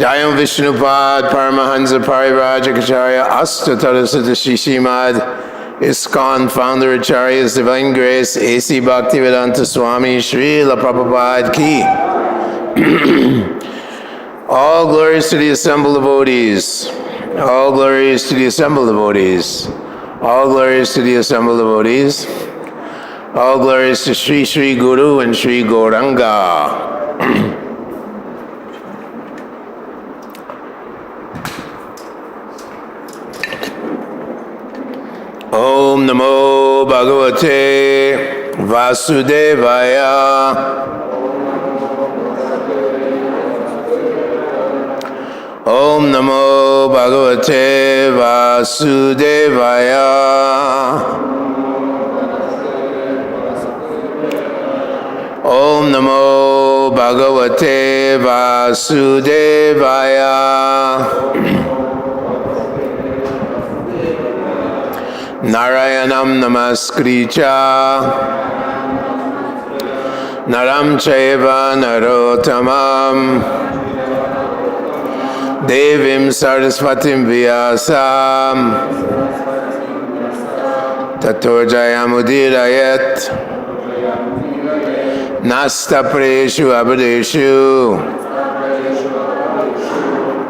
Jayam Vishnupad Paramahansa Parivrajacharya Astatara Shrimad ISKCON Founder Acharya's Divine Grace A.C. Bhaktivedanta Swami Srila Prabhupada Ki. All glories to the assembled devotees. All glories to the assembled devotees. All glories to the assembled devotees. All glories to Sri Sri Guru and Sri Gauranga. Om Namo Bhagavate Vasudevaya. Om Namo Bhagavate Vasudevaya. Om Namo Bhagavate Vasudevaya. Narayanam Namaskricha Naram Chaiva Narottamam Devim Saraswatim Vyasam Tato Jayamudirayat Nastapreshu Abadeshu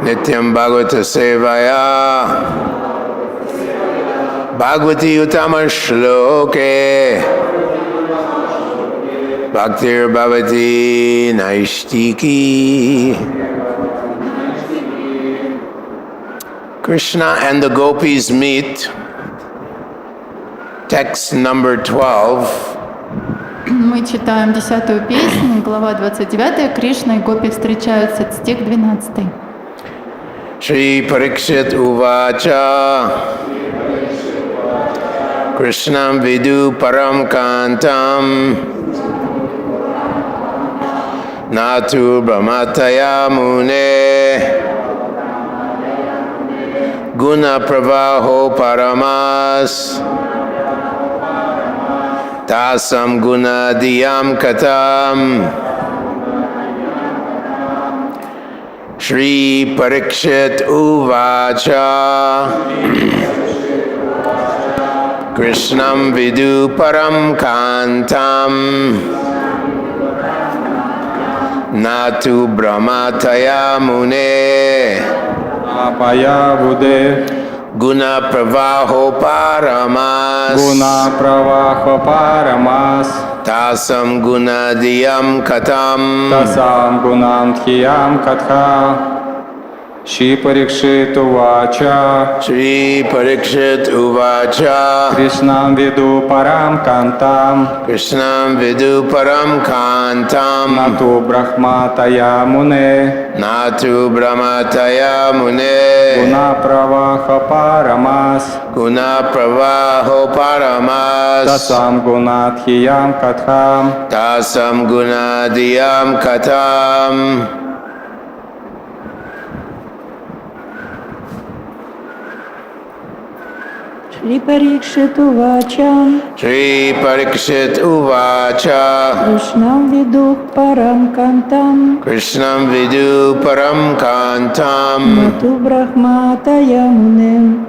Nityam Bhagavata Sevaya Bhagavati Uttama Shloke Bhaktir Bhavati Naishtiki. Krishna and the gopis meet. Text number 12. Мы читаем 10-ю песню, глава 29, Кришна и гопи встречаются, стих 12. Shri Parikshit Uvacha Krishnam Vidu Param Kantam Natu Brahmataya Mune Guna Pravaho Paramas Tasam Guna Diyam Katam. Shri Parikshit Uvacha Krishnam Vidu Param Kantam Natu Brahmataya Mune Apaya Bude Guna Pravaho Paramas Guna Pravaho Paramas Tasam Guna Diyam Katam Tasam Gunam Dhyam Katha. Shri Parikshit Uvacha Shri Parikshit Uvacha Krishnam Vidu Param Kantam Krishnam Vidu Param Kantam Natu Brahmataya Mune Natu Brahmataya Mune Guna Pravaha Paramas Guna Pravaho Paramas Tasam Gunadhyam Katham Tasam Gunadiyam Katam. Shri Parikshit Uvacha Shri Parikshit Uvacha Krishnam Vidu Param Kantam Krishnam Vidu Param Kantam Natu Brahmataya Mune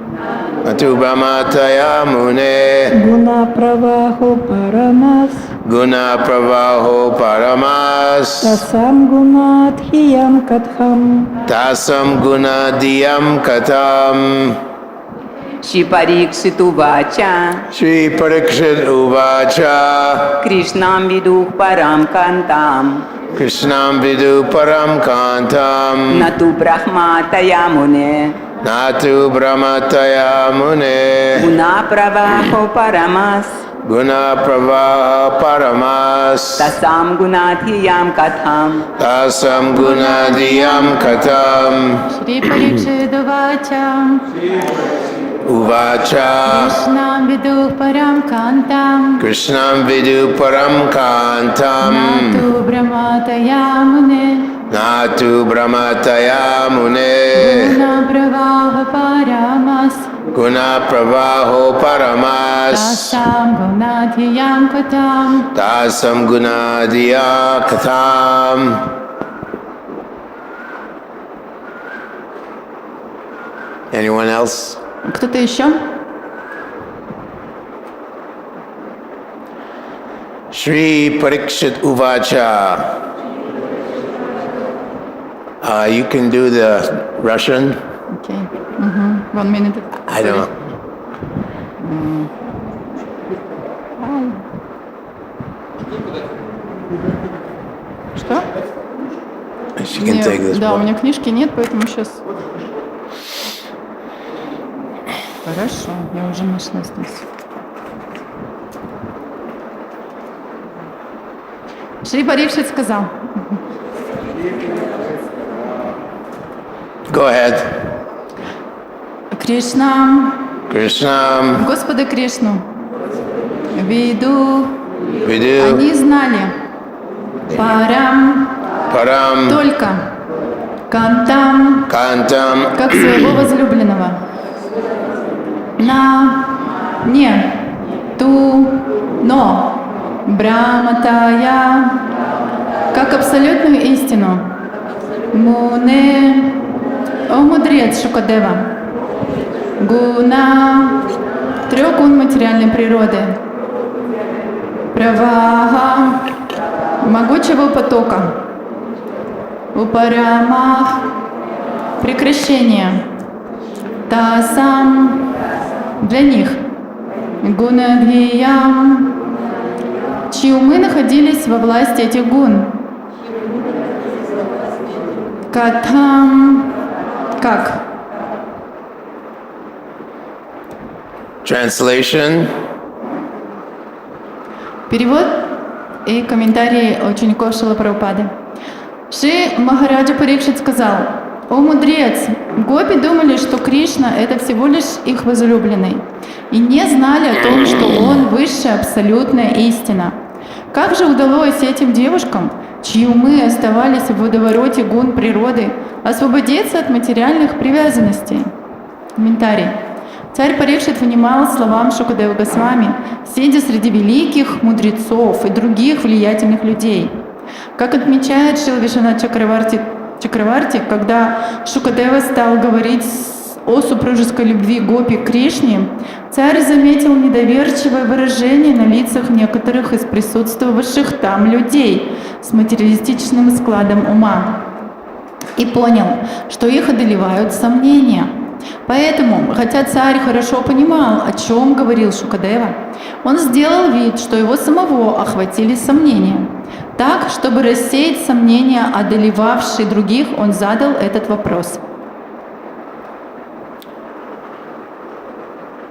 Natu Brahmataya Mune Guna Pravaho Paramas Guna Pravaho Paramas Tasam Gunadhyam Katham. Tasam Gunadiyam Katam. Shri Parikshit Uvacha Shri Parikshit Uvacha Krishnam Vidu Param Kantam Krishnam Vidu Param Kantam Natu Brahmataya Mune Natu Brahmataya Mune Guna Pravaho Paramas Guna Pravaha Paramas Tasam Gunadhyam Katham. Tasam Gunadiyam Katam. Shri Parikshit Uvacha Krishnam Vidu Param Kantam Krishnam Vidu Param Kantam Natu Brahmataya Mune Natu Brahmataya Mune Guna Pravaha Paramas Guna Pravaho Paramas Tasam Gunadhiyam Katam. Tasam Gunadiya Katam. Anyone else? Кто-то еще? Shri Parikshit Uvacha. You can do the Russian? Окей. 1 minute. I don't know. Что? She can take this Да, у book. меня книжки нет, поэтому сейчас... Хорошо, я уже нашла здесь. Шри Парикшит сказал: Go ahead. Кришна, Krishna, Господа Кришну, виду, Vidu, они знали парам, Param, только кантам, Kantam, как своего возлюбленного. На, не, ту, но, браматая, как абсолютную истину. Муне, о мудрец Шукадева. Гуна, 3 гун материальной природы. Праваха, могучего потока. Упарама, прекращение. Тасам, для них. Гунадхиям, чьи умы находились во власти этих гун. Катам, как? Translation. Перевод и комментарии учеников Шрилы Прабхупады. Шри Махараджа Парикшит сказал: «О мудрец, гопи думали, что Кришна — это всего лишь их возлюбленный, и не знали о том, что он высшая абсолютная истина. Как же удалось этим девушкам, чьи умы оставались в водовороте гун природы, освободиться от материальных привязанностей?» Комментарий. Царь Парикшит внимал словам Шукадева Госвами, сидя среди великих мудрецов и других влиятельных людей. Как отмечает Шрила Вишванат Чакраварти, когда Шукадева стал говорить о супружеской любви гопи к Кришне, царь заметил недоверчивое выражение на лицах некоторых из присутствовавших там людей с материалистичным складом ума и понял, что их одолевают сомнения. Поэтому, хотя царь хорошо понимал, о чем говорил Шукадева, он сделал вид, что его самого охватили сомнения. Так, чтобы рассеять сомнения, одолевавшие других, он задал этот вопрос.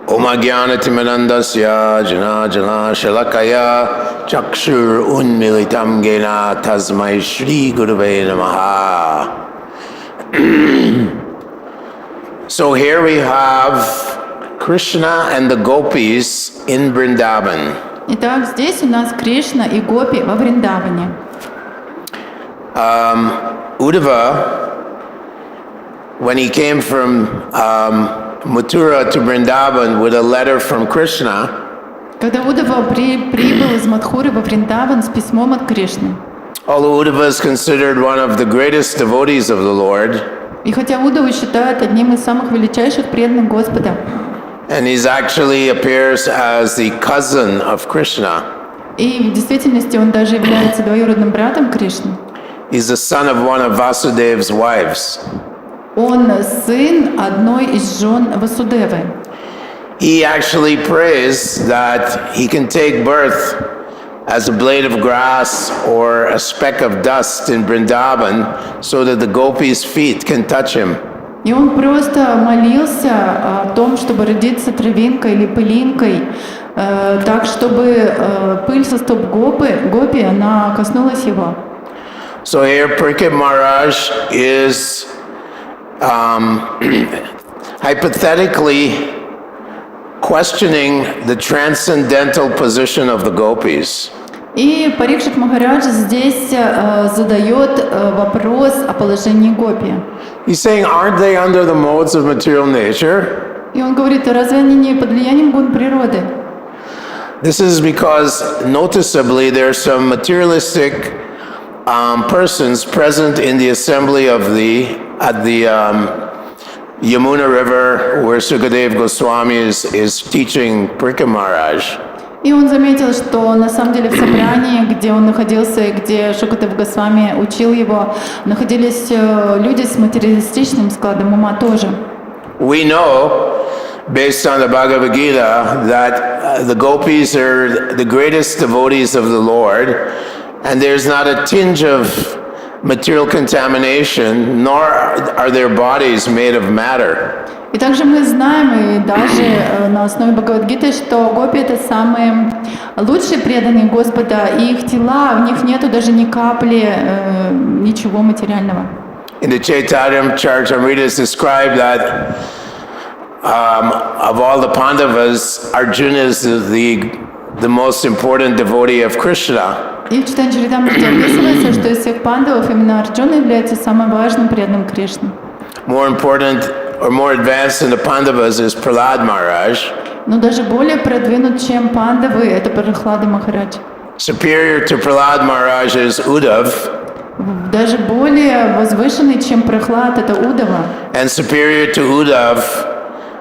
Om Agyanatimanandasya Jana Jana Shalakaya Chakshur Unmilitam Gena Tasmai Shri Gurave Namaha. So here we have Krishna and the gopis in Vrindavan. Итак, здесь у нас Кришна и гопи во Вриндаване. Uddhava, when he came from Mathura to Vrindavan with a letter from Krishna, Когда Удава прибыл из Мадхуры во Вриндаван с письмом от Кришны, although Uddhava is considered one of the greatest devotees of the Lord, и хотя Удаву считают одним из самых величайших преданных Господа, and he actually appears as the cousin of Krishna, и в действительности он даже является двоюродным братом Кришны, he's the son of one of Vasudev's wives. он сын одной из жен Васудевы. He actually prays that he can take birth as a blade of grass or a speck of dust in Vrindavan so that the gopis' feet can touch him. И он просто молился о том, чтобы родиться травинкой или пылинкой, так, чтобы пыль со стоп гопи, она коснулась его. So here Parikshit Maharaj is hypothetically questioning the transcendental position of the gopis. И Парикшит Махарадж здесь задает вопрос о положении гопи. He's saying, aren't they under the modes of material nature? И он говорит, разве они не под влиянием гун природы? This is because noticeably there are some materialistic persons present in the assembly of at the Yamuna River where Sukadeva Goswami is teaching Parikam Maharaj. И он заметил, что на самом деле в собрании, где он находился и где Шукадев Госвами учил его, находились люди с материалистичным складом ума тоже. We know, based on the Bhagavad Gita, that the gopis are the greatest devotees of the Lord, and there's not a tinge of material contamination, nor are their bodies made of matter. И также мы знаем, и даже на основе Бхагавад-гиты, что гопи — это самые лучшие преданные Господа, и их тела, в них нету даже ни капли ничего материального. In the Chaitanya Charitamrita is described that of all the Pandavas, Arjuna is the most important devotee of Krishna. И в Чайтанья Чаритамрите описывается, что из всех пандавов именно Арджуна является самым важным преданным Кришне. More important or more advanced than the Pandavas is Prahlad Maharaj. Но даже более продвинут, чем пандавы, это Прахлада Махарадж. Superior to Prahlad Maharaj is Uddhav. Даже более возвышенный, чем Прахлад, это Удава. And superior to Uddhav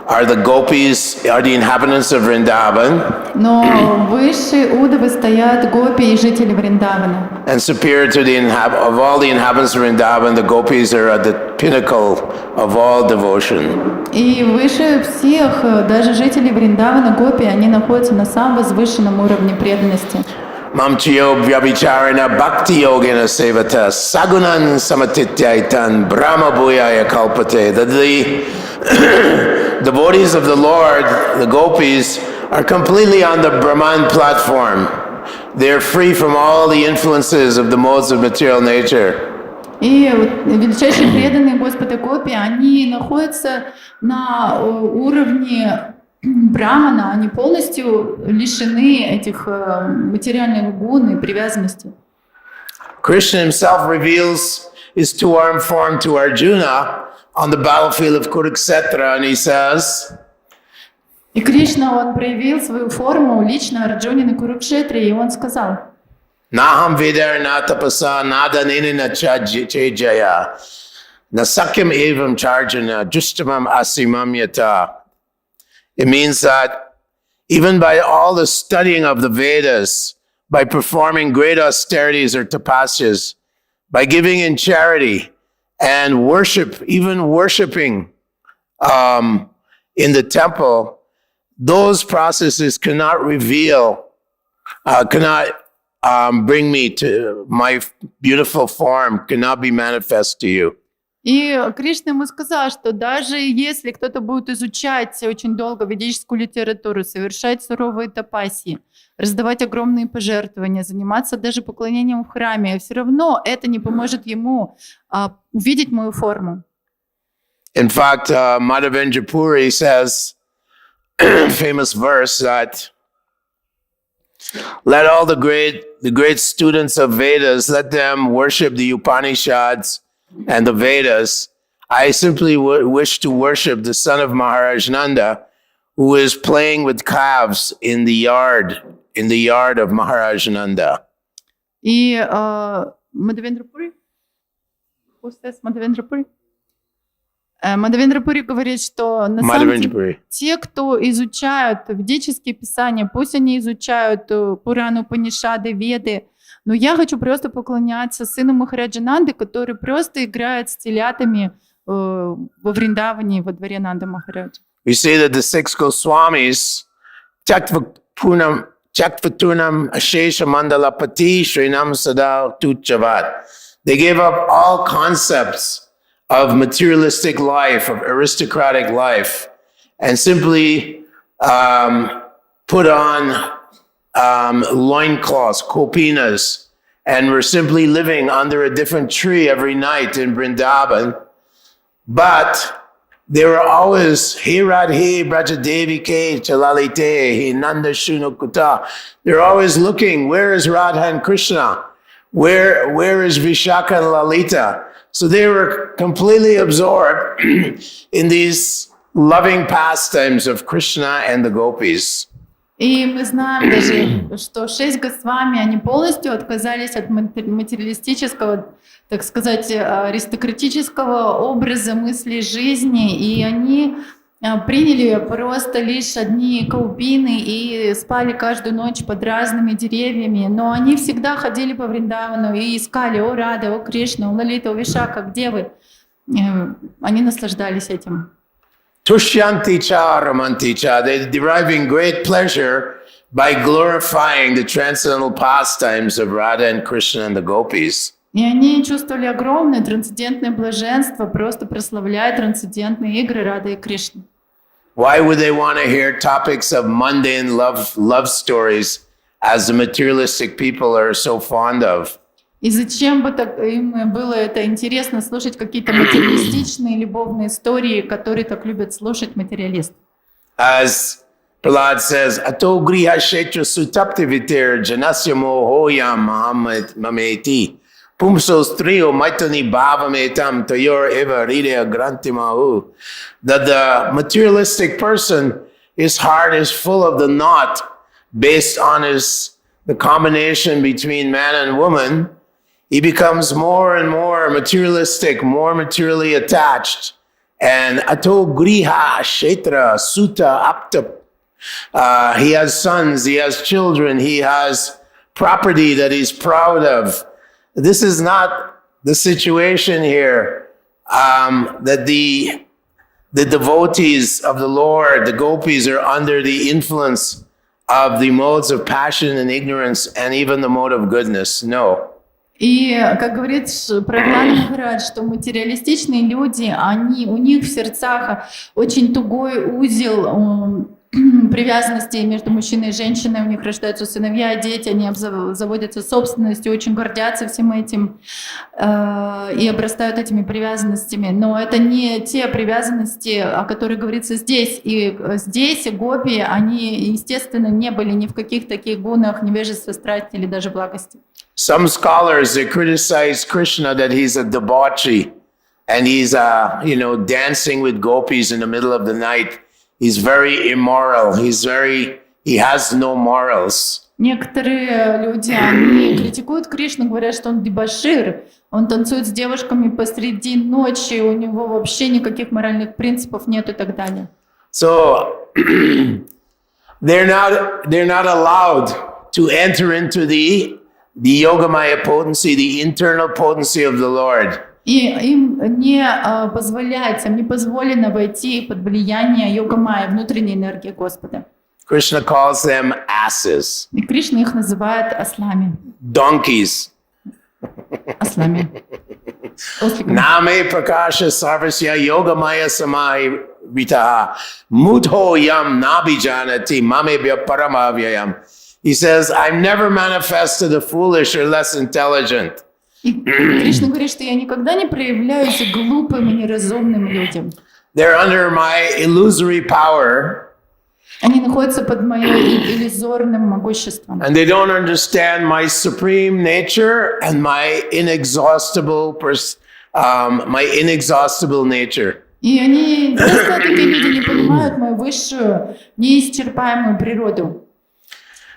are the gopis, are the inhabitants of Vrindavan. Но выше Удавы стоят гопи и жители Вриндавана. And superior to of all the inhabitants of Vrindavan, the gopis are at the pinnacle of all devotion. И выше всех, даже жители Вриндавана, гопи, они находятся на самом возвышенном уровне преданности. Mamchiyo vyabhicharana bhakti yogena sevata sagunan samatityaitan brahma bhuyaya kalpate. That the devotees of the Lord, the gopis, are completely on the Brahman platform. They're free from all the influences of the modes of material nature. И величайшие преданные Господа гопи, они находятся на уровне Брамана, они полностью лишены этих материальных гун и привязанностей. Krishna himself reveals his two-armed form to Arjuna on the battlefield of Kurukshetra, and he says, И Кришна, он проявил свою форму лично Арджуне на Курукшетре, и он сказал: Naham vidar na tapasa nadanini na chejaya nasakyam evam charjana justamam asimam yata. It means that even by all the studying of the Vedas, by performing great austerities or tapasyas, by giving in charity and worship, even worshiping in the temple, those processes cannot reveal, cannot bring me to my beautiful form, cannot be manifest to you. И Кришна ему сказал, что даже если кто-то будет изучать очень долго ведическую литературу, совершать суровые тапасии, раздавать огромные пожертвования, заниматься даже поклонением в храме, все равно это не поможет ему увидеть мою форму. In fact, Madhavendra Puri says, famous verse that let all the great students of Vedas, let them worship the Upanishads and the Vedas. I simply wish to worship the son of Maharaj Nanda, who is playing with calves in the yard of Maharaj Nanda. И Мадхавендра Пури? Мадхавендра Пури? Мадхавендра Пури говорит, что на самом деле те, кто изучают ведические писания, пусть они изучают Пурану, Панишады, Веды, но я хочу просто поклоняться сыну Махараджа Нанды, который просто играет с телятами во Вриндаване, во дворе Нанда Махараджа. We say that the six Goswamis, Chakvatunam Ashesha Mandalapati Srinam Sada Tuchavat, they gave up all concepts of materialistic life, of aristocratic life, and simply put on loincloths, kopinas, and were simply living under a different tree every night in Vrindavan. But they were always, He Radhe Brajadevi Ke Chalalite, He Nanda Shunukuta. They're always looking, where is Radha and Krishna? Where is Vishaka and Lalita? So they were completely absorbed in these loving pastimes of Krishna and the gopis. И мы знаем даже, что 6 Госвами, они полностью отказались от материалистического, так сказать, аристократического образа мысли жизни, и они приняли просто лишь одни каупины и спали каждую ночь под разными деревьями, но они всегда ходили по Вриндавану и искали: «О Рада, о Кришна, о Лалита, о Вишака, где вы?» Они наслаждались этим. Tushyanti cha ramanti cha. They're deriving great pleasure by glorifying the transcendental pastimes of Radha and Krishna and the gopis. И они чувствовали огромное трансцендентное блаженство, просто прославляя трансцендентные игры Рады и Кришны. Why would they want to hear topics of mundane love stories as the materialistic people are so fond of? И зачем бы так им было это интересно слушать какие-то материалистичные любовные истории, которые так любят слушать материалисты? As Prahlad says, Ato griha shetra sutapti vitir janasya mohoyam mameti pumsos trio maitani bhavametam tayor eva ridya grantimahu. That the materialistic person, his heart is full of the knot based on the combination between man and woman. He becomes more and more materialistic, more materially attached. And ato griha shetra sutta apta. He has sons, he has children, he has property that he's proud of. This is not the situation here, that the devotees of the Lord, the gopis, are under the influence of the modes of passion and ignorance and even the mode of goodness. No. И, как говорит Прабху Махарадж, что материалистичные люди, у них в сердцах очень тугой узел привязанности между мужчиной и женщиной, у них рождаются сыновья, дети, они заводятся собственностью, очень гордятся всем этим и обрастают этими привязанностями. Но это не те привязанности, о которых говорится здесь. И здесь гопи, они, естественно, не были ни в каких таких гунах невежества, страсти или даже благости. Some scholars, they criticize Krishna that he's a debauchee and he's, dancing with gopis in the middle of the night. He's very immoral. He has no morals. Некоторые люди, они критикуют Кришну, говорят, что он дебошир, он танцует с девушками посреди ночи, у него вообще никаких моральных принципов нет и так далее. So they're not allowed to enter into the Yogamaya potency, the internal potency of the Lord. И им не позволяется, не позволено войти под влияние йога-майя, внутренней энергии Господа. Krishna calls them asses. И Кришна их называет ослами. Donkeys. Ослами. Осликами. Name prakasha sarvasya yogamaya samai vitaha mudho yam nabijanati mamebhya paramavyayam. He says, I'm never manifest to the foolish or less intelligent. И Кришна говорит, что я никогда не проявляюсь глупым и неразумным людям. They're under my illusory power. Они находятся под моим иллюзорным могуществом. And they don't understand my supreme nature and my inexhaustible nature. И они, просто такие люди, не понимают мою высшую, неисчерпаемую природу.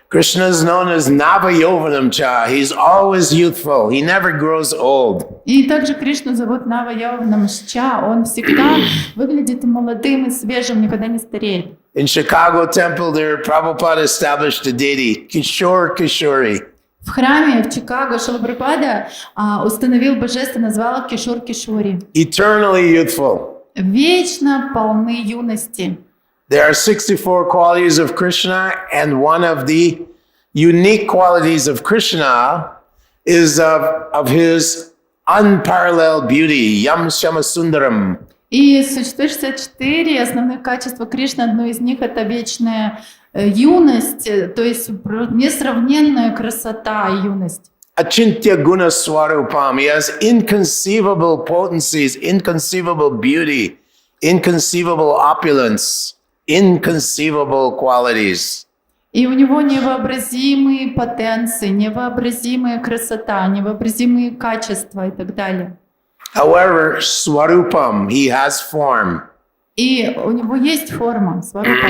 Krishna is known as Navayovanam Cha. He's always youthful. He never grows old. И также Кришну зовут Навайаванам Ча. Он всегда выглядит молодым и свежим, никогда не стареет. In Chicago temple, there Prabhupada established a deity, Kishore Kishori. В храме в Чикаго Шрила Прабхупада установил божество, назвал их Кишор Кишори. Eternally youthful. Вечно полны юности. There are 64 qualities of Krishna, and one of the unique qualities of Krishna is of his unparalleled beauty, Yam Shama Sundaram. И существует 64 основных качества Кришны. Одно из них — это вечная юность, то есть несравненная красота и юность. Achintya Guna Swarupam. He has inconceivable potencies, inconceivable beauty, inconceivable opulence, inconceivable qualities. И у него невообразимые потенции, невообразимая красота, невообразимые качества и так далее. However, Swarupam, he has form. И у него есть форма, сварупа.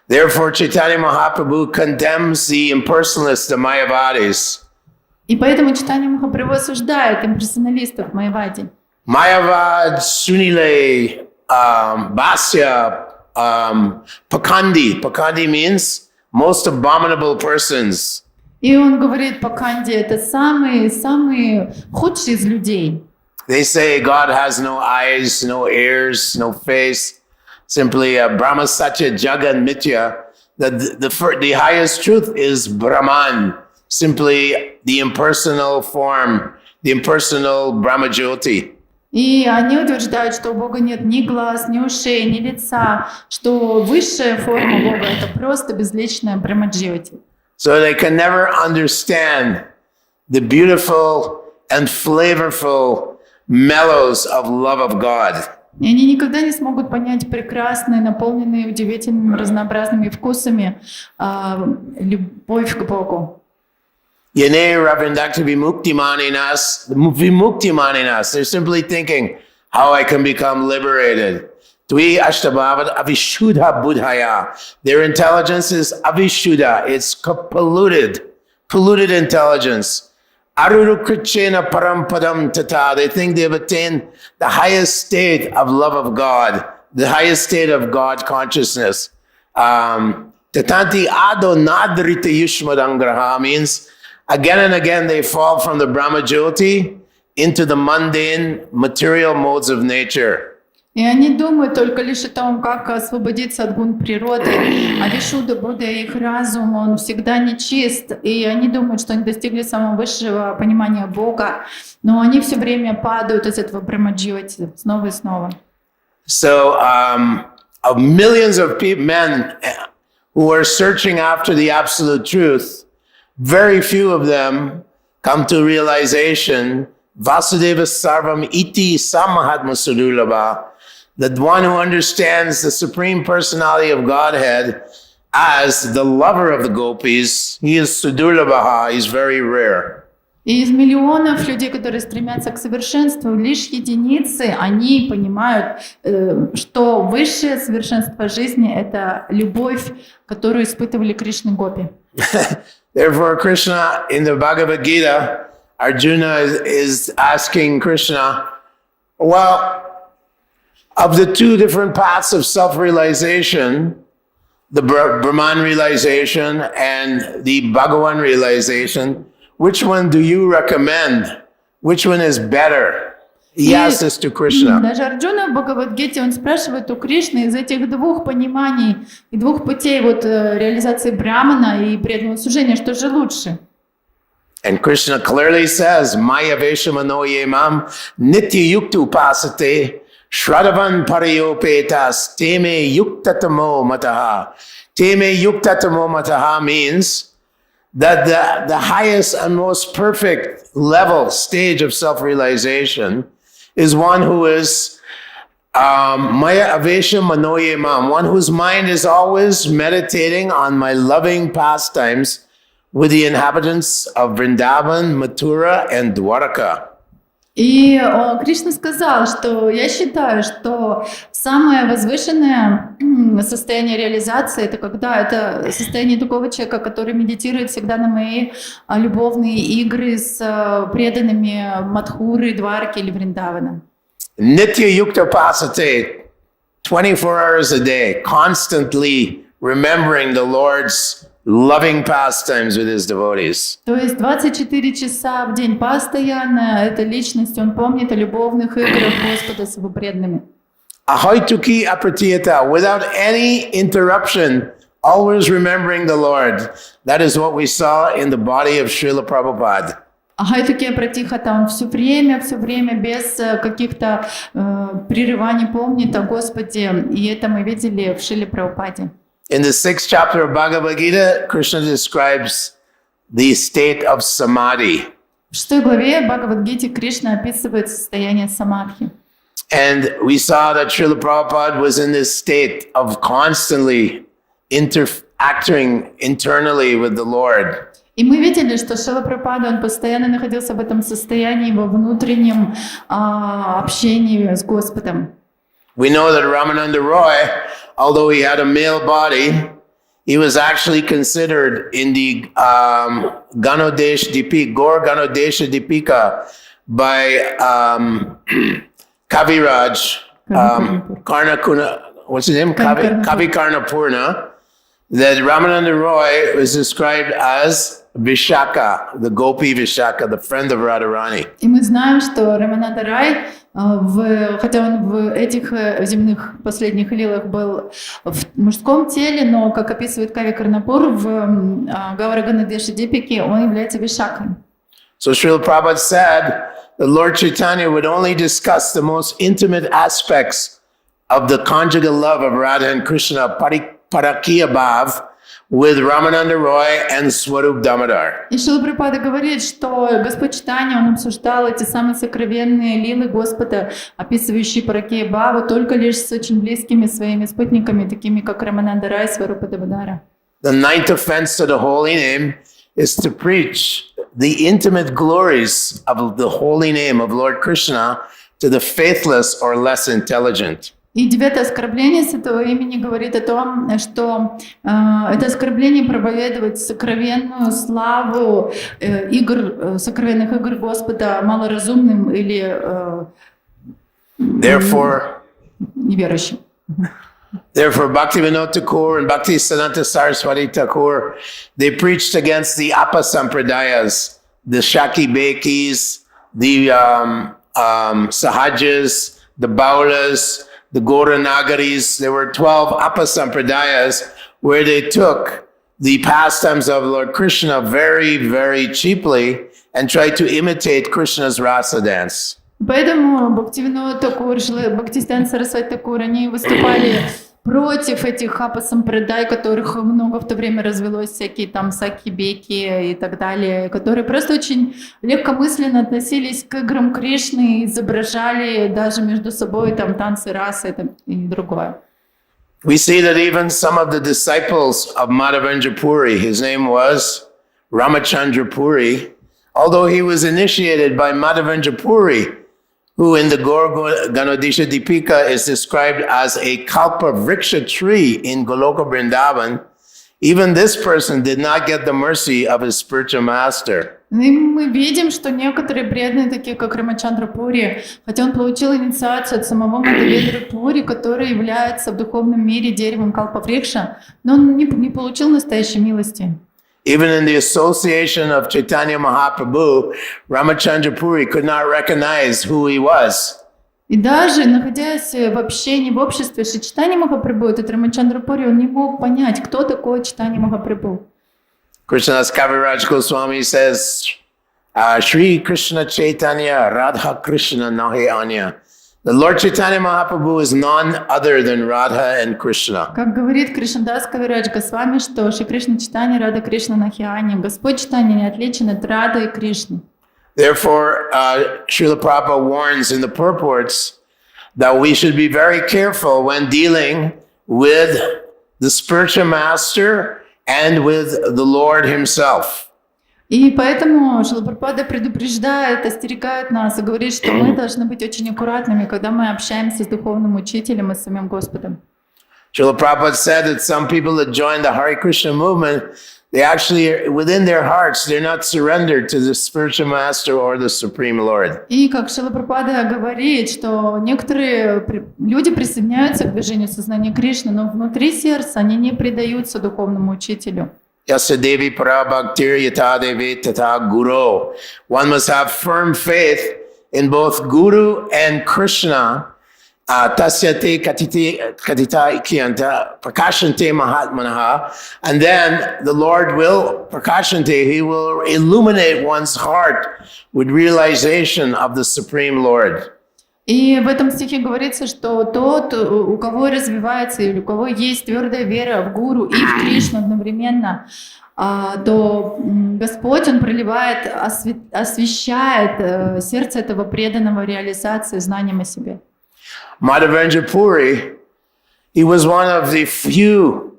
Therefore, Chaitanya Mahaprabhu condemns the impersonalists, the Mayavadis. И поэтому Чайтанья Махапрабху осуждает имперсоналистов Майявади. Mayavad, Sunile, Basya, Pakandi. Pakandi means most abominable persons. И он говорит, Паканди это самые худшие из людей. They say God has no eyes, no ears, no face. Simply Brahma Satya Jagan Mitya. The highest truth is Brahman. Simply the impersonal form, the impersonal Brahma Jyoti. И они утверждают, что у Бога нет ни глаз, ни ушей, ни лица, что высшая форма Бога это просто безличная Брахмаджьоти. So they can never understand the beautiful and flavorful mellows of love of God. И они никогда не смогут понять прекрасные, наполненные удивительными разнообразными вкусами любовь к Богу. Yane Ravindakta Vimuktimaninas. They're simply thinking how I can become liberated. Dvi Ashtabhavad Avishuddha Buddhaya. Their intelligence is Avishuddha. It's polluted intelligence. Arurukrichena Parampadam Tata. They think they've attained the highest state of love of God, the highest state of God consciousness. Tatanti Ado Nadrita Yushmadangraha means again and again they fall from the Brahma Jyoti into the mundane material modes of nature. И они думают только лишь о том, как освободиться от гун природы. А Вишудда, Будда, их разум, он всегда нечист. И они думают, что они достигли самого высшего понимания Бога. Но они все время падают из этого Брахмаджьоти снова и снова. So, of millions of men who are searching after the absolute truth, very few of them come to realization, Vasudeva Sarvam Iti Samahatma Sudulabha, that one who understands the Supreme Personality of Godhead as the lover of the gopis, he is Sudulabha, he's very rare. И из миллионов людей, которые стремятся к совершенству, лишь единицы, они понимают, что высшее совершенство жизни — это любовь, которую испытывали Кришны Гопи. Therefore, Krishna, in the Bhagavad Gita, Arjuna is asking Krishna, well, of the two different paths of self-realization, the Brahman realization and the Bhagavan realization, which one do you recommend? Which one is better? He asks this to Krishna. Даже Арджуна в Бхагавад-гите, он спрашивает у Кришны из этих двух пониманий и двух путей реализации Брамана и преданного служения, что же лучше? And Krishna clearly says, Maya Veshamano Yemam Nitya Yukta Upasate Shradavan Pariyopetas Teme Yuktatamo Mataha. Teme Yuktatamo Mataha means that the highest and most perfect level, stage of self-realization is one who is Maya Avesha Manoye Mam, one whose mind is always meditating on my loving pastimes with the inhabitants of Vrindavan, Mathura, and Dwaraka. И Кришна сказал, что я считаю, что самое возвышенное состояние реализации — это когда это состояние такого человека, который медитирует всегда на мои любовные игры с преданными Мадхуры, Дварки или Вриндавана. Nitya Yukta Pasate, 24 hours a day, constantly remembering the Lord's loving pastimes with his devotees. То есть 24 часа в день постоянно эта личность, он помнит о любовных играх Господа с его преданными. Ahoituki apratiyata, without any interruption, always remembering the Lord. That is what we saw in the body of Srila Prabhupada. Ахайтуки Пратихата, он все время, без каких-то прерываний помнит о Господе, и это мы видели в Шриле Прабхупаде. In the 6th chapter of Bhagavad Gita, Krishna describes the state of samadhi. В 6 главе Бхагавад-гите Кришна описывает состояние самадхи. And we saw that Srila Prabhupada was in this state of constantly interacting internally with the Lord. И мы видели, что Шрила Прабхупада, он постоянно находился в этом состоянии, во внутреннем общении с Господом. We know that Ramananda Roy, although he had a male body, he was actually considered in the Ganodesh Dipika, Gaur Ganodesh Dipika by Kaviraj, Karnakuna, what's his name? Kavi Karnapurna, that Ramananda Roy was described as Vishaka, the Gopi Vishaka, the friend of Radharani. И мы знаем, что Рамананда Рай, хотя он в этих земных последних лилах был в мужском теле, но, как описывает Кави Карнапур, в Гаура Ганадеши Дипике он является Вишакой. So Srila Prabhupada said that Lord Chaitanya would only discuss the most intimate aspects of the conjugal love of Radha and Krishna, Parakya Bhav, with Ramananda Roy and Swarup Damodar. И Шрила Прабхупада говорит, что Господь Чайтанья, он обсуждал эти самые сокровенные лилы Господа, описывающие Паракея Бхаву, только лишь с очень близкими своими спутниками, такими как Рамананда Рай и Сварупа Дамодара. The ninth offense to the holy name is to preach the intimate glories of the holy name of Lord Krishna to the faithless or less intelligent. И 9-е оскорбление святого имени говорит о том, что это оскорбление проповедовать сокровенную славу сокровенных игр Господа малоразумным или неверующим. Therefore, Bhaktivinoda Thakur and Bhaktisiddhanta Saraswati Thakur, they preached against the Apasampradayas, the Shaki Bekis, the Sahajas, the Baulas, the Gauranagaris. There were 12 Apasampradayas where they took the pastimes of Lord Krishna very, very cheaply and tried to imitate Krishna's rasa dance. Поэтому Бхактивинода Такур, Бхактисиддханта Сарасвати Такур, они выступали против этих апасампрадай, которых много в то время развелось, всякие там саки-беки и так далее, которые просто очень легкомысленно относились к играм Кришны, изображали даже между собой там танцы расы и другое. We see that even some of the disciples of Madhavendra Puri, his name was Ramachandra Puri, although he was initiated by Madhavendra Puri, who in the Gaur Ganodesha Dipika is described as a kalpa vriksha tree in Goloka Vrindavan, even this person did not get the mercy of his spiritual master. И мы видим, что некоторые преданные, такие как Рамачандра Пури, хотя он получил инициацию от самого Мадхавендры Пури, который является в духовном мире деревом Калпаврикша, но он не получил настоящей милости. Even in the association of Chaitanya Mahaprabhu, Ramachandra Puri could not recognize who he was. И даже находясь в общении, в обществе с Чайтаньей Махапрабху, этот Рамачандра Пури, он не мог понять, кто такой Чайтанья Махапрабху. Krishnadas Kaviraj Goswami says, Shri Krishna Chaitanya Radha Krishna Nahi Anya. The Lord Chaitanya Mahaprabhu is none other than Radha and Krishna. Как говорит Кришнадас Кавирадж Госвами, что Шри Кришна Чайтанья Рада Кришна Нахиани, Господь Чайтанья не отличен от Рады и Кришны. Therefore, Srila Prabhupada warns in the purports that we should be very careful when dealing with the spiritual master and with the Lord himself. И поэтому Шрила Прабхупада предупреждает, остерегает нас и говорит, что мы должны быть очень аккуратными, когда мы общаемся с духовным учителем и с самим Господом. Srila Prabhupada said that some people that join the Hare Krishna movement, they actually, within their hearts, they're not surrendered to the spiritual master or the Supreme Lord. И как Шрила Прабхупада говорит, что некоторые люди присоединяются к движению сознания Кришны, но внутри сердца они не предаются духовному учителю. Yasya Devi Parabhaktir Yata Devi Tata Guru. One must have firm faith in both Guru and Krishna. Tasyate Katita Ikyanta Prakashante Mahatmanaha. And then the Lord will, Prakashante, He will illuminate one's heart with realization of the Supreme Lord. И в этом стихе говорится, что тот, у кого развивается или у кого есть твердая вера в Гуру и в Кришну одновременно, то Господь, Он проливает, освещает сердце этого преданного реализации знанием о себе. Madhavendra Puri, he was one of the few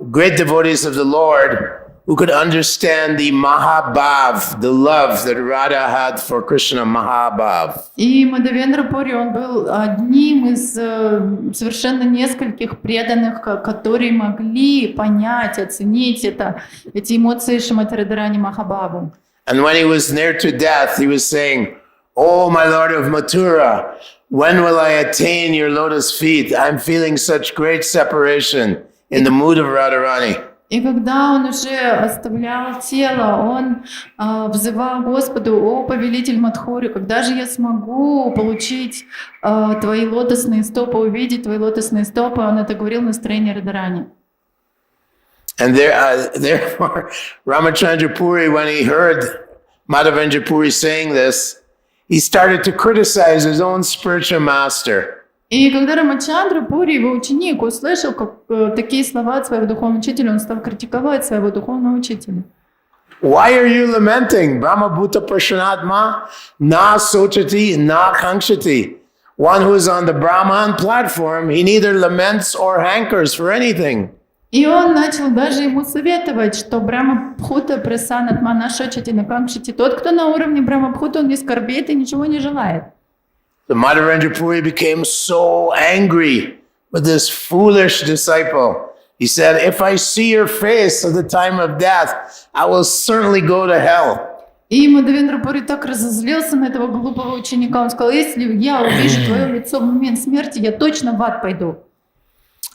great devotees of the Lord who could understand the Mahabhav, the love that Radha had for Krishna, Mahabhav. И Мадавендра Пури, он был одним из совершенно нескольких преданных, которые могли понять, оценить эти эмоции Шримати Радхарани Махабхавы. And when he was near to death, he was saying, "Oh, my Lord of Mathura, when will I attain your lotus feet? I'm feeling such great separation in the mood of Radharani." И когда он уже оставлял тело, он взывал Господу: «О, повелитель Мадхуры, когда же я смогу получить твои лотосные стопы, увидеть твои лотосные стопы?» Он это говорил в настроении Радharani. And therefore, Ramachandra Puri, when he heard Madhavendra Puri saying this, he started to criticize his own spiritual master. И когда Рамачандра Пури, его ученик, услышал такие слова от своего духовного учителя, он стал критиковать своего духовного учителя. Why are you lamenting? Brahma Bhuta Prashanatma na sochati na kankshati. One who is on the Brahman platform, he neither laments or hankers for anything. И он начал даже ему советовать, что Брахма Бхута Прасанатма на Шочати на Камшити, тот, кто на уровне Брахма Бхута, он не скорбит и ничего не желает. The Madhavendra Puri became so angry with this foolish disciple. He said, "If I see your face at the time of death, I will certainly go to hell." И Мадавендра Пури так разозлился на этого глупого ученика. Он сказал: «Если я увижу твое лицо в момент смерти, я точно в ад пойду».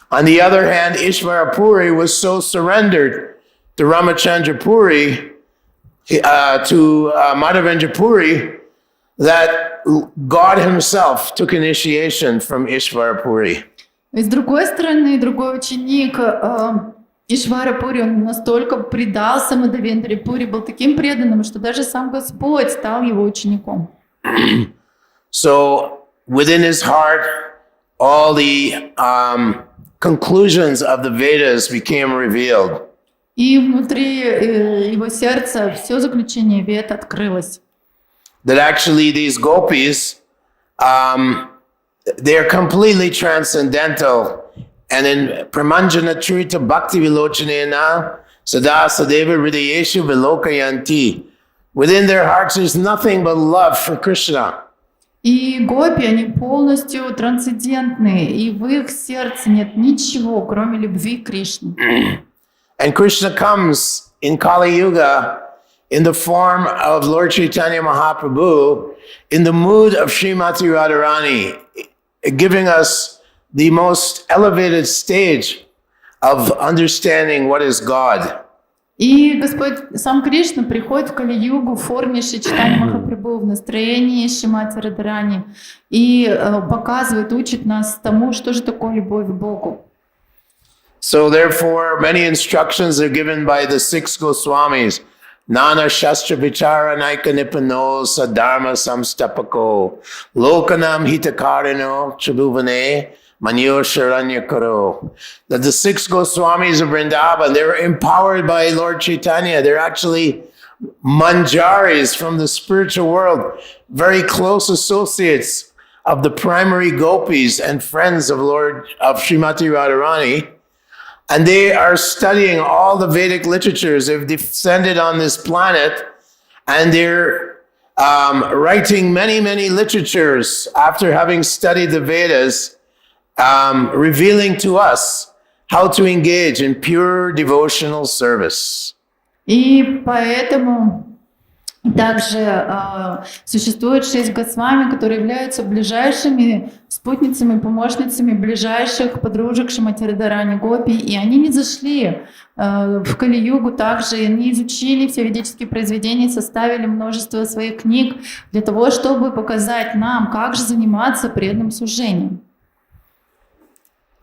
On the other hand, Ishvara Puri was so surrendered to Ramachandra Puri, to Madhavendra Puri, that God himself took initiation from Ishvara Puri. И с другой стороны, другой ученик Ишвара Пури, он настолько предался Мадавендре Пури, был таким преданным, что даже сам Господь стал его учеником. So within his heart, all the conclusions of the Vedas became revealed. И внутри его сердца все заключение Вед открылось. That actually these gopis, they are completely transcendental. And in Pramanjana Trita Bhakti Vilochanena Sada Sadeva Hridayeshu Vilokayanti, within their hearts there's nothing but love for Krishna. И гопи, они полностью трансцендентные, и в их сердце нет ничего, кроме любви к Кришне. And Krishna comes in Kali Yuga in the form of Lord Chaitanya Mahaprabhu, in the mood of Srimati Radharani, giving us the most elevated stage of understanding what is God. И Господь, сам Кришна, приходит в Кали-югу в форме Шри Чайтаньи Махапрабху, в настроении Шримати Радхарани и показывает, учит нас тому, что же такое любовь к Богу. So therefore, many instructions are given by the six Goswamis. Nana Shastra Vichara Naika Nipano Sadharma Samstapako Lokanam Hitakarino Chabhuvane Manyo Sharanya Karo. That the six Goswamis of Vrindavan, they were empowered by Lord Chaitanya. They're actually manjaris from the spiritual world, very close associates of the primary gopis and friends of Srimati Radharani. And they are studying all the Vedic literatures. They've descended on this planet, and they're writing many, many literatures after having studied the Vedas, revealing to us how to engage in pure devotional service. И поэтому также существует 6 Госвами, которые являются ближайшими спутницами, помощницами ближайших подружек Шримати Радхарани Гопи. И они не зашли в Кали-югу также, они изучили все ведические произведения, составили множество своих книг для того, чтобы показать нам, как же заниматься преданным служением.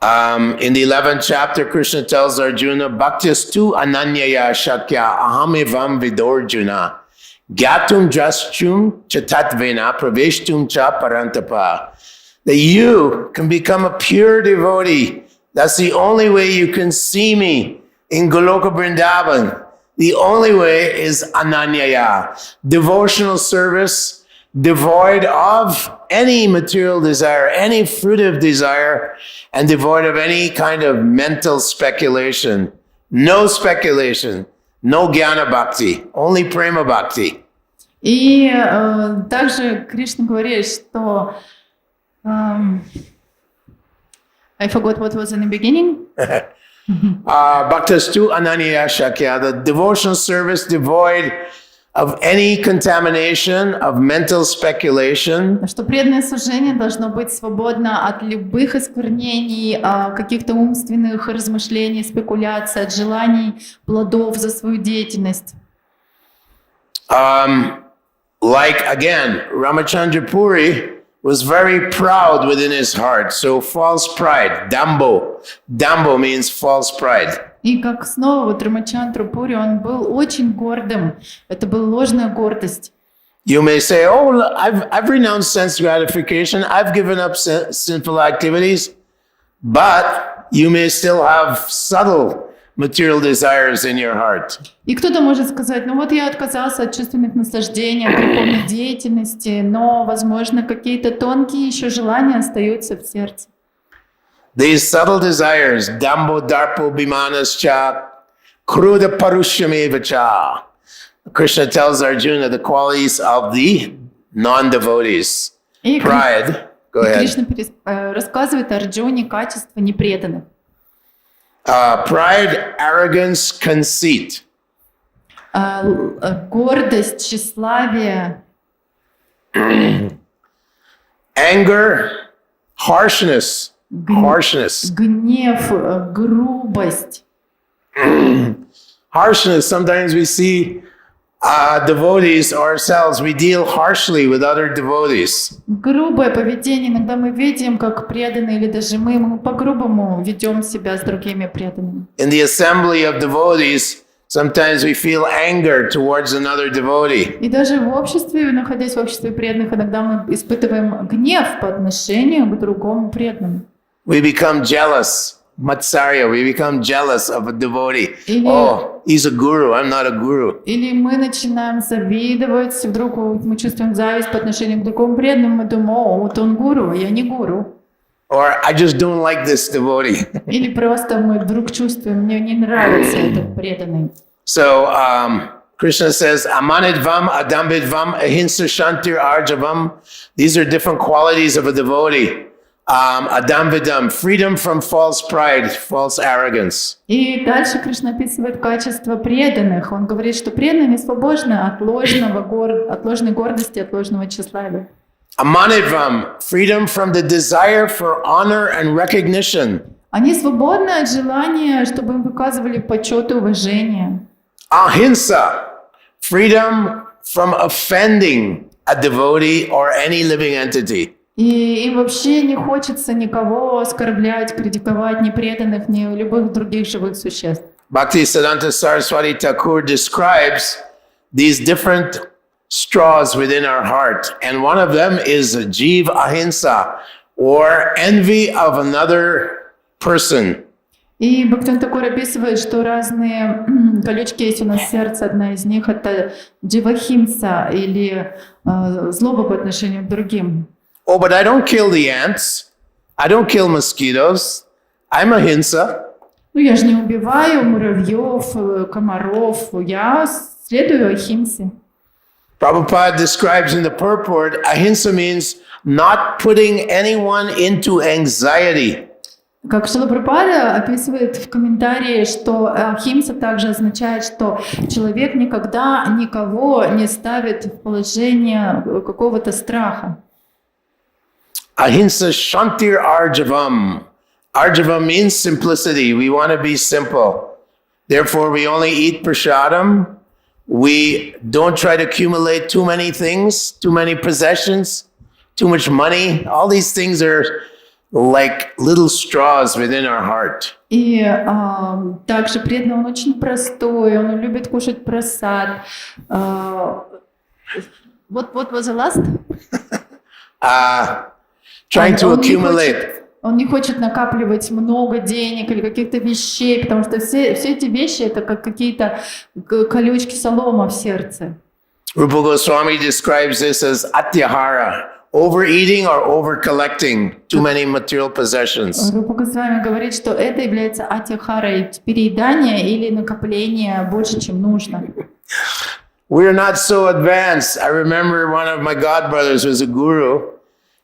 In the 11th chapter, Krishna tells Arjuna, Bhaktistu ananyaya shakya ahamivam vidorjuna. Gyatum jaschum chatatvena praveshtum cha parantapa. That you can become a pure devotee. That's the only way you can see me in Goloka Vrindavan. The only way is ananyaya, devotional service, devoid of any material desire, any fruitive desire, and devoid of any kind of mental speculation. No speculation. No jnana bhakti, only prema bhakti. И также Кришна говорит, что I forgot what was in the beginning. Bhaktastu ananya shakya, the devotional service devoid of any contamination of mental speculation, Что преданное служение должно быть свободно от любых осквернений, каких-то умственных размышлений, спекуляций, от желаний, плодов за свою деятельность. like again, Ramachandra Puri was very proud within his heart. So false pride, dambo. Dambo means false pride. И как снова вот Рамачандра Пури, он был очень гордым. Это была ложная гордость. You may say, oh, I've renounced sense gratification. I've given up sinful activities. But you may still have subtle material desires in your heart. И кто-то может сказать, ну вот я отказался от чувственных наслаждений, от греховной деятельности, но, возможно, какие-то тонкие еще желания остаются в сердце. These subtle desires, dambo darpo bimanascha, kruda parushamevacha. Krishna tells Arjuna the qualities of the non-devotees. И Pride. Go ahead. Кришна рассказывает Арджуне качества непреданных. Pride, arrogance, conceit. Гордость, тщеславие, Anger, harshness. Harshness. гнев, грубость. Harshness. Sometimes we see devotees ourselves, we deal harshly with other devotees. Грубое поведение. Иногда мы видим, как преданные или даже мы по-грубому ведем себя с другими преданными. In the assembly of devotees, sometimes we feel anger towards another devotee. И даже в обществе, находясь в обществе преданных, иногда мы испытываем гнев по отношению к другому преданному. We become jealous. Matsarya, we become jealous of a devotee. Или- Oh, he's a guru, I'm not a guru. Или мы начинаем завидовать, вдруг мы чувствуем зависть по отношению к другому преданному, мы думаем, о, вот он гуру, а я не гуру. Or I just don't like this devotee. Или просто мы вдруг чувствуем, мне не нравится этот преданный. So Krishna says, Amanidvam, Adambidvam, Ahimsa Shantir Arjavam. These are different qualities of a devotee. Adambidam, freedom from false pride, false arrogance. И дальше Кришна описывает качество преданных. Он говорит, что преданные свободны от ложной гордости, от ложного тщеславия. Amanidvam, freedom from the desire for honor and recognition. Они свободны от желания, чтобы им выказывали почет и уважение. Ahimsa, freedom from offending a devotee or any living entity. И им вообще не хочется никого оскорблять, критиковать, ни преданных, ни любых других живых существ. Bhaktisiddhanta Saraswati Thakur describes these different straws within our heart. And one of them is jiva ahimsa, or envy of another person. И Бхактивinoda Тхакур описывает, что разные колючки есть у нас в сердце. Одна из них — это дживахимса, или злоба по отношению к другим. Oh, but I don't kill the ants. I don't kill mosquitoes. I'm ahimsa. Ну, я же не убиваю муравьев, комаров, я следую ахимсе. Prabhupada describes in the purport, ahimsa means not putting anyone into anxiety. Как Шрила Прабхупада описывает в комментарии, что ахимса также означает, что человек никогда никого не ставит в положение какого-то страха. Ahimsa shantir arjavam. Arjavam means simplicity. We want to be simple. Therefore, we only eat prasadam. We don't try to accumulate too many things, too many possessions, too much money. All these things are like little straws within our heart. И также преданный, он очень простой, он любит кушать прасад. What was the last? Trying to accumulate. Он не хочет накапливать много денег или каких-то вещей, потому что все эти вещи — это как какие-то колючки солома в сердце. Rupa Goswami describes this as atyahara, overeating or over-collecting too many material possessions. Рупа Госвами говорит, что это является атихарой, переедание или накопление больше, чем нужно. We're not so advanced. I remember one of my godbrothers was a guru,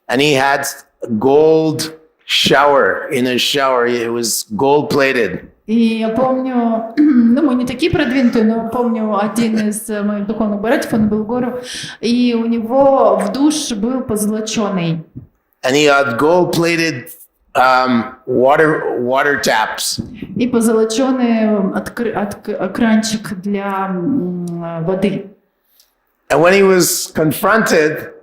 and he had a gold shower in his shower. It was gold-plated. И я помню, ну мы не такие продвинутые, но помню один из моих духовных братьев, он был гуру, и у него в душ был позолоченный. And he had gold-plated water taps. И позолоченный кранчик для воды. And when he was confronted,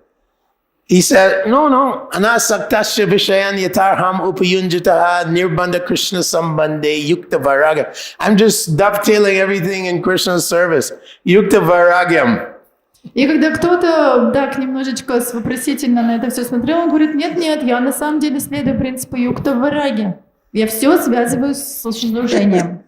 he said, no, anasaktasya vishayan yatarham upayunjitaha nirbandha Krishna sambande yukta vairagya. I'm just dovetailing everything in Krishna's service. Yukta vairagyam. И когда кто-то так немножечко вопросительно на это все смотрел, он говорит, нет, я на самом деле следую принципу юкта вараги. Я все связываю с служением.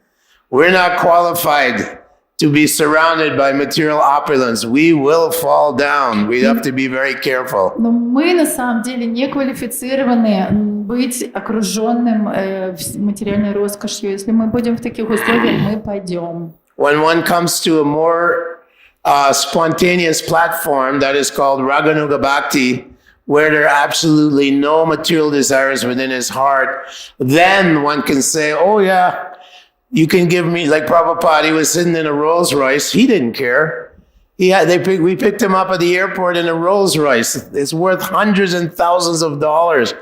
We're not qualified to be surrounded by material opulence. We will fall down. We have to be very careful. Но мы на самом деле не квалифицированы быть окруженным материальной роскошью. Если мы будем в таких условиях, мы пойдем. When one comes to a more spontaneous platform that is called Raganuga Bhakti, where there are absolutely no material desires within his heart, then one can say, oh yeah, you can give me, like Prabhupada, he was sitting in a Rolls Royce. He didn't care. We picked him up at the airport in a Rolls Royce. It's worth hundreds and thousands of dollars.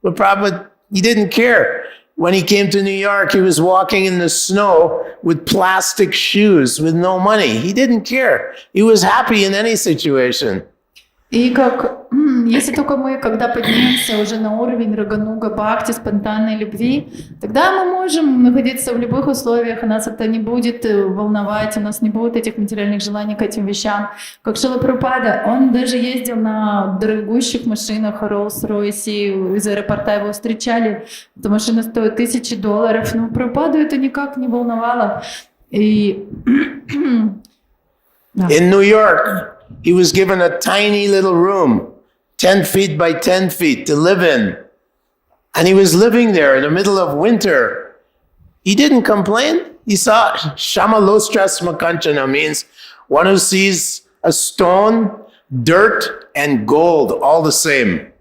But Prabhupada, he didn't care. When he came to New York, he was walking in the snow with plastic shoes with no money. He didn't care. He was happy in any situation. И как, если только мы, когда поднимемся уже на уровень рагануга, бхакти, спонтанной любви, тогда мы можем находиться в любых условиях, и нас это не будет волновать, у нас не будет этих материальных желаний к этим вещам. Как Шрила Прабхупада, он даже ездил на дорогущих машинах, Rolls-Royce, и из аэропорта его встречали, эта машина стоит $1000, но Прабхупаду это никак не волновало. И... In New York, he was given a tiny little room, 10 feet by 10 feet, to live in. And he was living there in the middle of winter. He didn't complain. He saw Shamalostras Makanchana, means one who sees a stone, dirt, and gold all the same.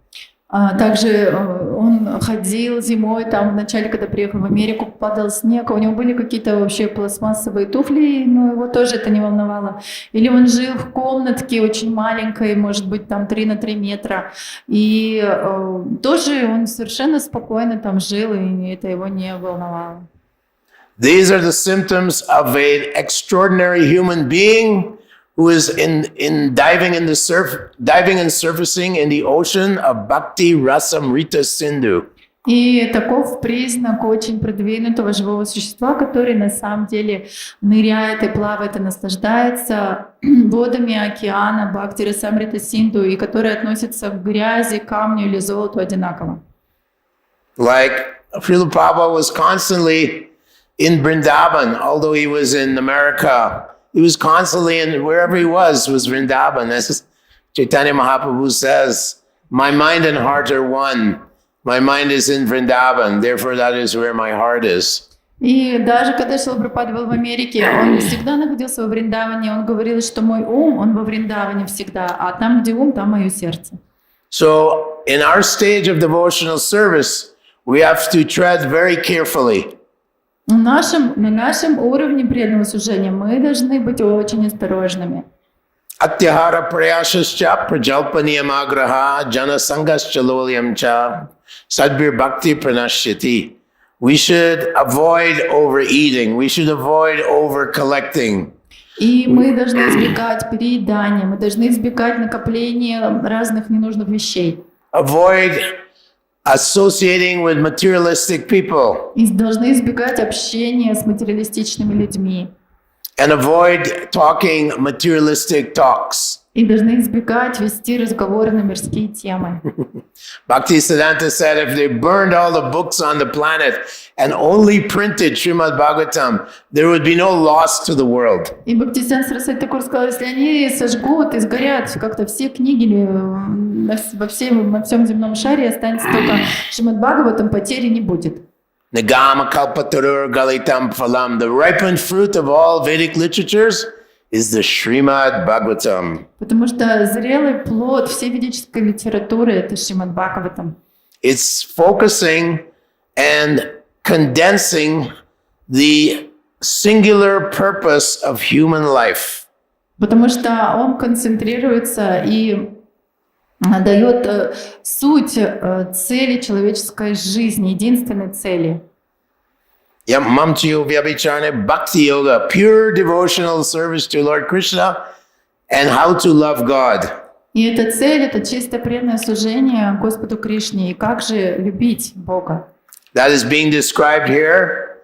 Также он ходил зимой, там вначале, когда приехал в Америку, падал снег, у него были какие-то вообще пластмассовые туфли, но его тоже это не волновало. Или он жил в комнатке очень маленькой, может быть, там 3 на 3 метра, и тоже он совершенно спокойно там жил, и это его не волновало. These are the symptoms of an extraordinary human being who is diving and surfacing in the ocean of Bhakti Rasamrita Sindhu. И таков признак очень продвинутого живого существа, который на самом деле ныряет и плавает и наслаждается водами океана Бхакти Расамрита Синду, и который относится к грязи, камню или золоту одинаково. Like Srila Prabhupada was constantly in Vrindavan, although he was in America. He was constantly in, wherever he was Vrindavan. As Chaitanya Mahaprabhu says, my mind and heart are one. My mind is in Vrindavan, therefore that is where my heart is. И даже когда Шрила Прабхупада был в Америке, он всегда находился во Вриндаване, он говорил, что мой ум, он во Вриндаване всегда, а там, где ум, там мое сердце. So, in our stage of devotional service, we have to tread very carefully. На нашем уровне преданного служения мы должны быть очень осторожными. Atyahara prayasascha prajalpaniyamagraha jana sangascha lolyamcha sadbir bhakti pranashyati. We should avoid overeating. We should avoid over-collecting. И мы должны избегать переедания, мы должны избегать накопления разных ненужных вещей. Avoid associating with materialistic people. И должны избегать общения с материалистичными людьми. And avoid talking materialistic talks. И должны избегать вести разговоры на мирские темы. Bhaktisiddhanta said if they burned all the books on the planet and only printed Shrimad-bhagavatam, there would be no loss to the world. И Бхактисиддханта Сарасвати Такур сказал, если они сожгут и сгорят как-то все книги во всем земном шаре, останется только Шримад-бхагаватам, потери не будет. Nagama kalpatarur galitam phalam. The ripened fruit of all Vedic literatures is the Shrimad-bhagavatam. Потому что зрелый плод всей ведической литературы — это Шримад-бхагаватам. It's focusing and condensing the singular purpose of human life. Потому что он концентрируется и дает суть цели человеческой жизни, единственной цели. Yamamchiyo vyabhicharane bhakti yoga, pure devotional service to Lord Krishna and how to love God. И эта цель — это чисто преданное служение Господу Кришне. И как же любить Бога? That is being described here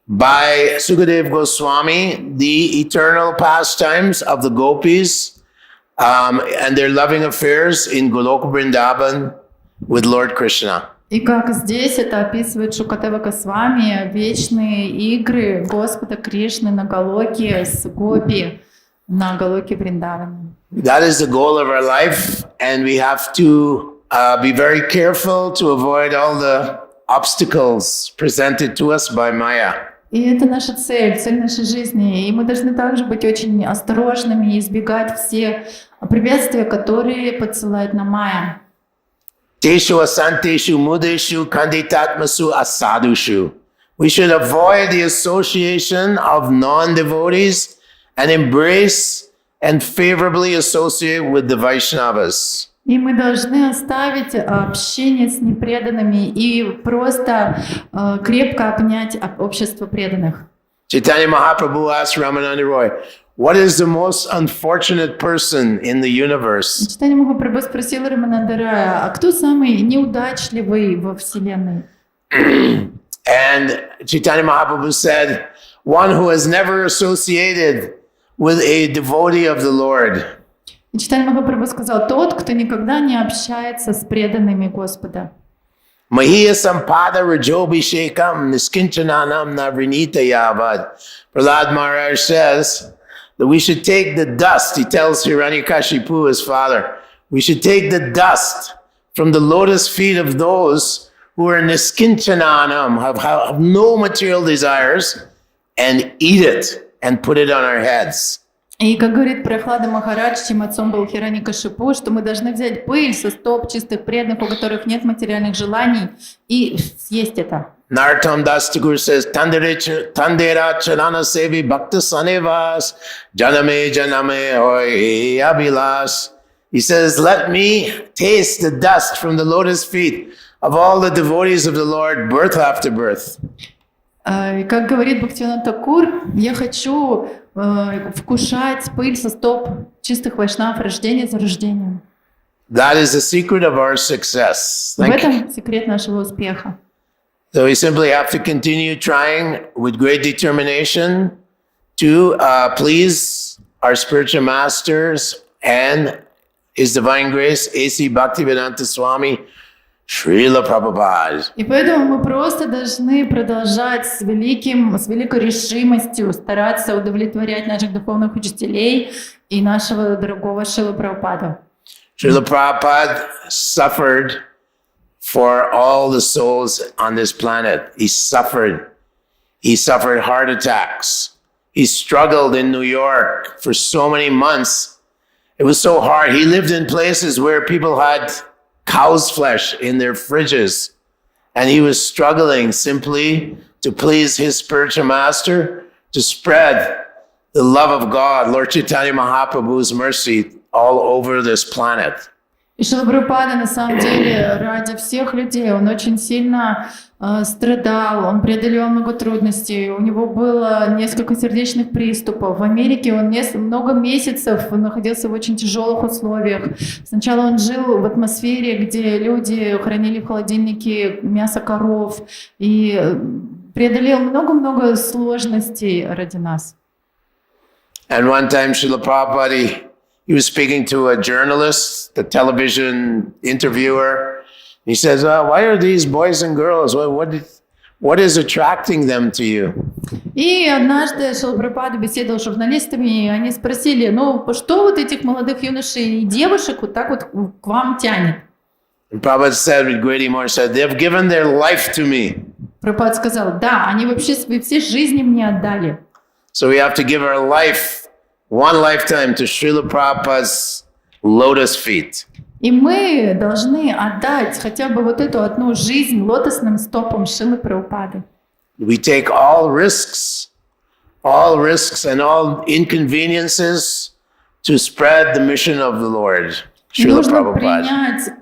by Sukadeva Goswami, the eternal pastimes of the gopis and their loving affairs in Goloka Vrindavan with Lord Krishna. И как здесь это описывает Шукадева Госвами, вечные игры Господа Кришны на Галоке с гопи на Галоке Вриндаване. That is the goal of our life, and we have to be very careful to avoid all the obstacles presented to us by Maya. И это наша цель нашей жизни. И мы должны также быть очень осторожными и избегать все препятствия, которые подсылает нам Майя. Teshu asanteshu mudeshu kanditatmasu asadushu. We should avoid the association of non-devotees and embrace and favorably associate with the Vaishnavas. И мы должны оставить общение с непреданными и просто крепко обнять общество преданных. Chaitanya Mahaprabhu asked Ramananda Roy, what is the most unfortunate person in the universe? Читание Махапрабху спросил Рамананда Рая, а кто самый неудачливый во Вселенной? And Chaitanya Mahaprabhu said, one who has never associated with a devotee of the Lord. И Читание Махапрабху сказал, тот, кто никогда не общается с преданными Господа. Mahiya sampada rajobhishekam niskinchananam navrinita yavad. Prahlad Maharaj says that we should take the dust, he tells Hiranyakashipu, his father, we should take the dust from the lotus feet of those who are niskinchananam, have no material desires, and eat it and put it on our heads. И как говорит Прохлада Махарадж, чьим отцом был Хираникашипу, что мы должны взять пыль со стоп чистых преданных, у которых нет материальных желаний, и съесть это. Narottam Das Thakur says, Tandera Charana Sevi Bhakta Sanevas Janame Janame Hoy Abhilas. He says, let me taste the dust from the lotus feet of all the devotees of the Lord, birth after birth. Как говорит Бхактивинода Такур, я хочу вкушать пыль со стоп чистых вайшнав рождение за рождением. That is the secret of our success. В этом секрет нашего успеха. So we simply have to continue trying with great determination to please our spiritual masters and His Divine Grace, A.C. Bhaktivedanta Swami, Srila Prabhupada. И поэтому мы просто должны продолжать с великой решимостью стараться удовлетворять наших духовных учителей и нашего дорогого Шрила Прабхупаду. Srila Prabhupada suffered for all the souls on this planet. He suffered. He suffered heart attacks. He struggled in New York for so many months. It was so hard. He lived in places where people had cow's flesh in their fridges. And he was struggling simply to please his spiritual master, to spread the love of God, Lord Chaitanya Mahaprabhu's mercy all over this planet. И Шрила Прабхупада на самом деле ради всех людей, он очень сильно страдал, он преодолел много трудностей, у него было несколько сердечных приступов. В Америке он много месяцев находился в очень тяжелых условиях. Сначала он жил в атмосфере, где люди хранили в холодильнике мясо коров и преодолел много-много сложностей ради нас. And one time Srila Prabhupada, he was speaking to a journalist, the television interviewer. He says, why are these boys and girls? What is attracting them to you? И однажды Шрила Прабхупада беседовал с журналистами, и они спросили, ну, что вот этих молодых юношей и девушек вот так вот к вам тянет? And Prabhupada said with great emotion, they've given their life to me. Прабхупада сказал, да, они вообще свои все жизни мне отдали. So we have to give our life, one lifetime, to Srila Prabhupada's lotus feet. И мы должны отдать хотя бы вот эту одну жизнь лотосным стопам Шрилы Прабхупады. We take all risks and all inconveniences to spread the mission of the Lord, Srila Нужно Prabhupada. принять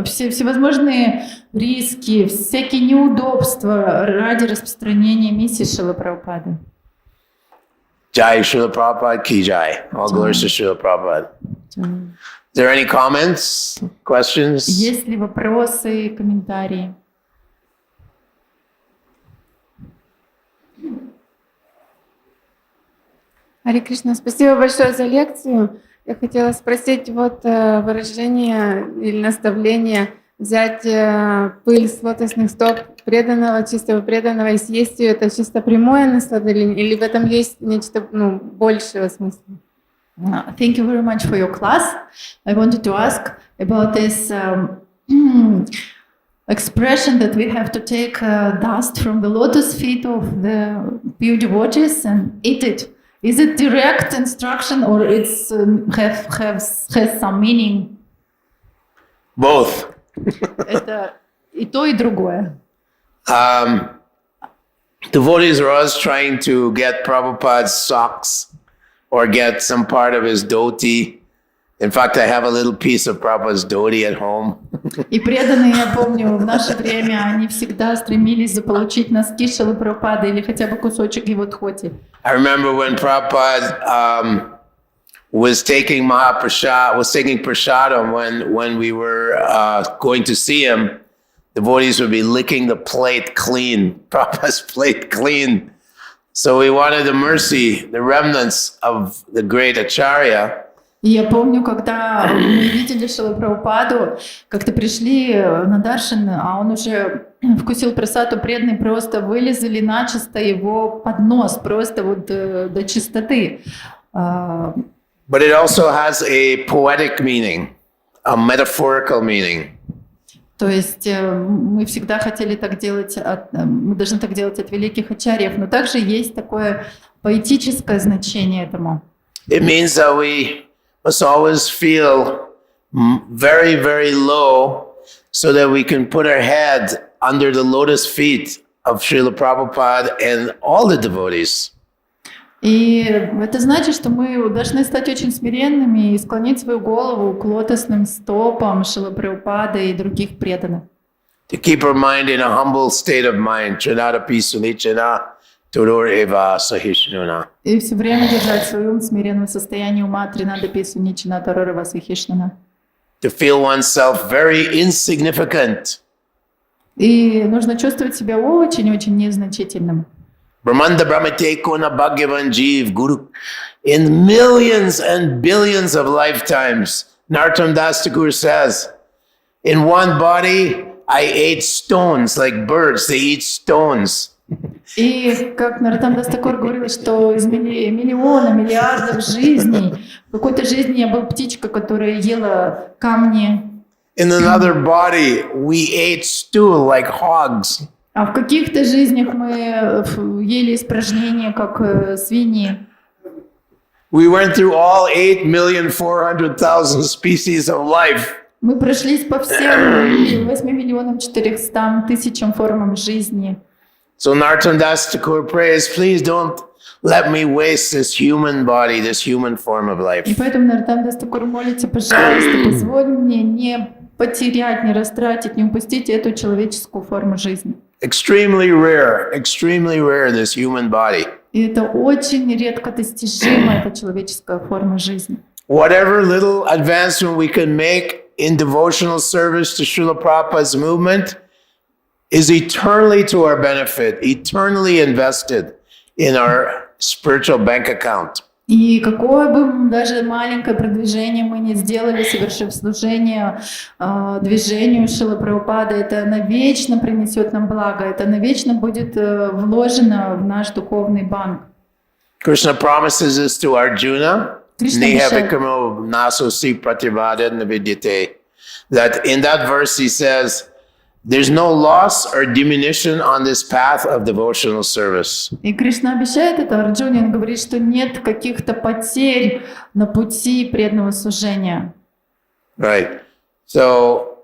всевозможные риски, всякие неудобства ради распространения миссии Шрилы Прабхупады. Jai Srila Prabhupada ki jai. All glories to Srila Prabhupada. Is there any comments, questions? Есть ли вопросы, комментарии? Харе Кришна, спасибо большое за лекцию. Я хотела спросить вот выражение или наставление взять пыль с лотосных стоп преданного, чистого преданного и съесть ее. Это чисто прямое наслаждение или в этом есть нечто большего смысла? Thank you very much for your class. I wanted to ask about this expression that we have to take dust from the lotus feet of the pure devotees and eat it. Is it direct instruction or it's has some meaning? Both. Это и то, и другое. Devotees are always trying to get Prabhupada's socks or get some part of his dhoti. In fact, I have a little piece of Prabhupada's dhoti at home. И преданные, я помню, в наше время они всегда стремились заполучить носки Шрилы Прабхупады или хотя бы кусочек его дхоти. I remember when Prabhupada was taking prasadam when we were going to see him. Devotees would be licking the plate clean, Prabhupada's plate clean. So we wanted the mercy, the remnants of the great Acharya. И я помню, когда мы видели Шрилу Прабхупаду, как-то пришли на даршан, а он уже вкусил прасаду, преданные просто вылезали начисто его поднос, просто вот до чистоты. But it also has a poetic meaning, a metaphorical meaning. То есть мы всегда хотели так делать, мы должны так делать от великих ачарьев, но также есть такое поэтическое значение этому. It means that we must always feel very, very low so that we can put our head under the lotus feet of Srila Prabhupada and all the devotees. И это значит, что мы должны стать очень смиренными и склонить свою голову к лотосным стопам Шрилы Прабхупады и других преданных. To keep our mind in a humble state of mind. Trinadapi sunichana turur eva sahishnuna. И все время держать свой ум в смиренном состоянии ума Тринадапи Суничана Таророва Сахишнана. To feel oneself very insignificant. И нужно чувствовать себя очень-очень незначительным. Brahmanda Brahmate Kona Bhagavan Jeev Guru. In millions and billions of lifetimes, Narottam Das Thakur says, in one body I ate stones like birds, they eat stones. И как Нароттам Дас Такур говорил, что из миллиардов жизней, в какой-то жизни я был птичка, которая ела камни. In another body we ate stool like hogs. А в каких-то жизнях мы ели испражнения, как свиньи. We went through all 8,400,000 species of life. Мы прошлись по всем 8,400,000 формам жизни. So Narottam Das Thakur prays, please don't let me waste this human body, this human form of life. И поэтому Нароттам Дас Такур молится, пожалуйста, позволь мне не потерять, не растратить, не упустить эту человеческую форму жизни. Extremely rare, this human body. И это очень редко достижимо, эта человеческая форма жизни. Whatever little advancement we can make in devotional service to Srila Prabhupada's movement is eternally to our benefit, eternally invested in our spiritual bank account. И какое бы даже маленькое продвижение мы не сделали, совершив служение движению Шрилы Прабхупады, это навечно принесет нам благо, это навечно будет вложено в наш духовный банк. Krishna promises this to Arjuna. Krishna Nehavikamo nasosi prativada navidyate. That in that verse he says, there's no loss or diminution on this path of devotional service. И Кришна обещает это Арджуне, он говорит, что нет каких-то потерь на пути преданного служения. Right. So,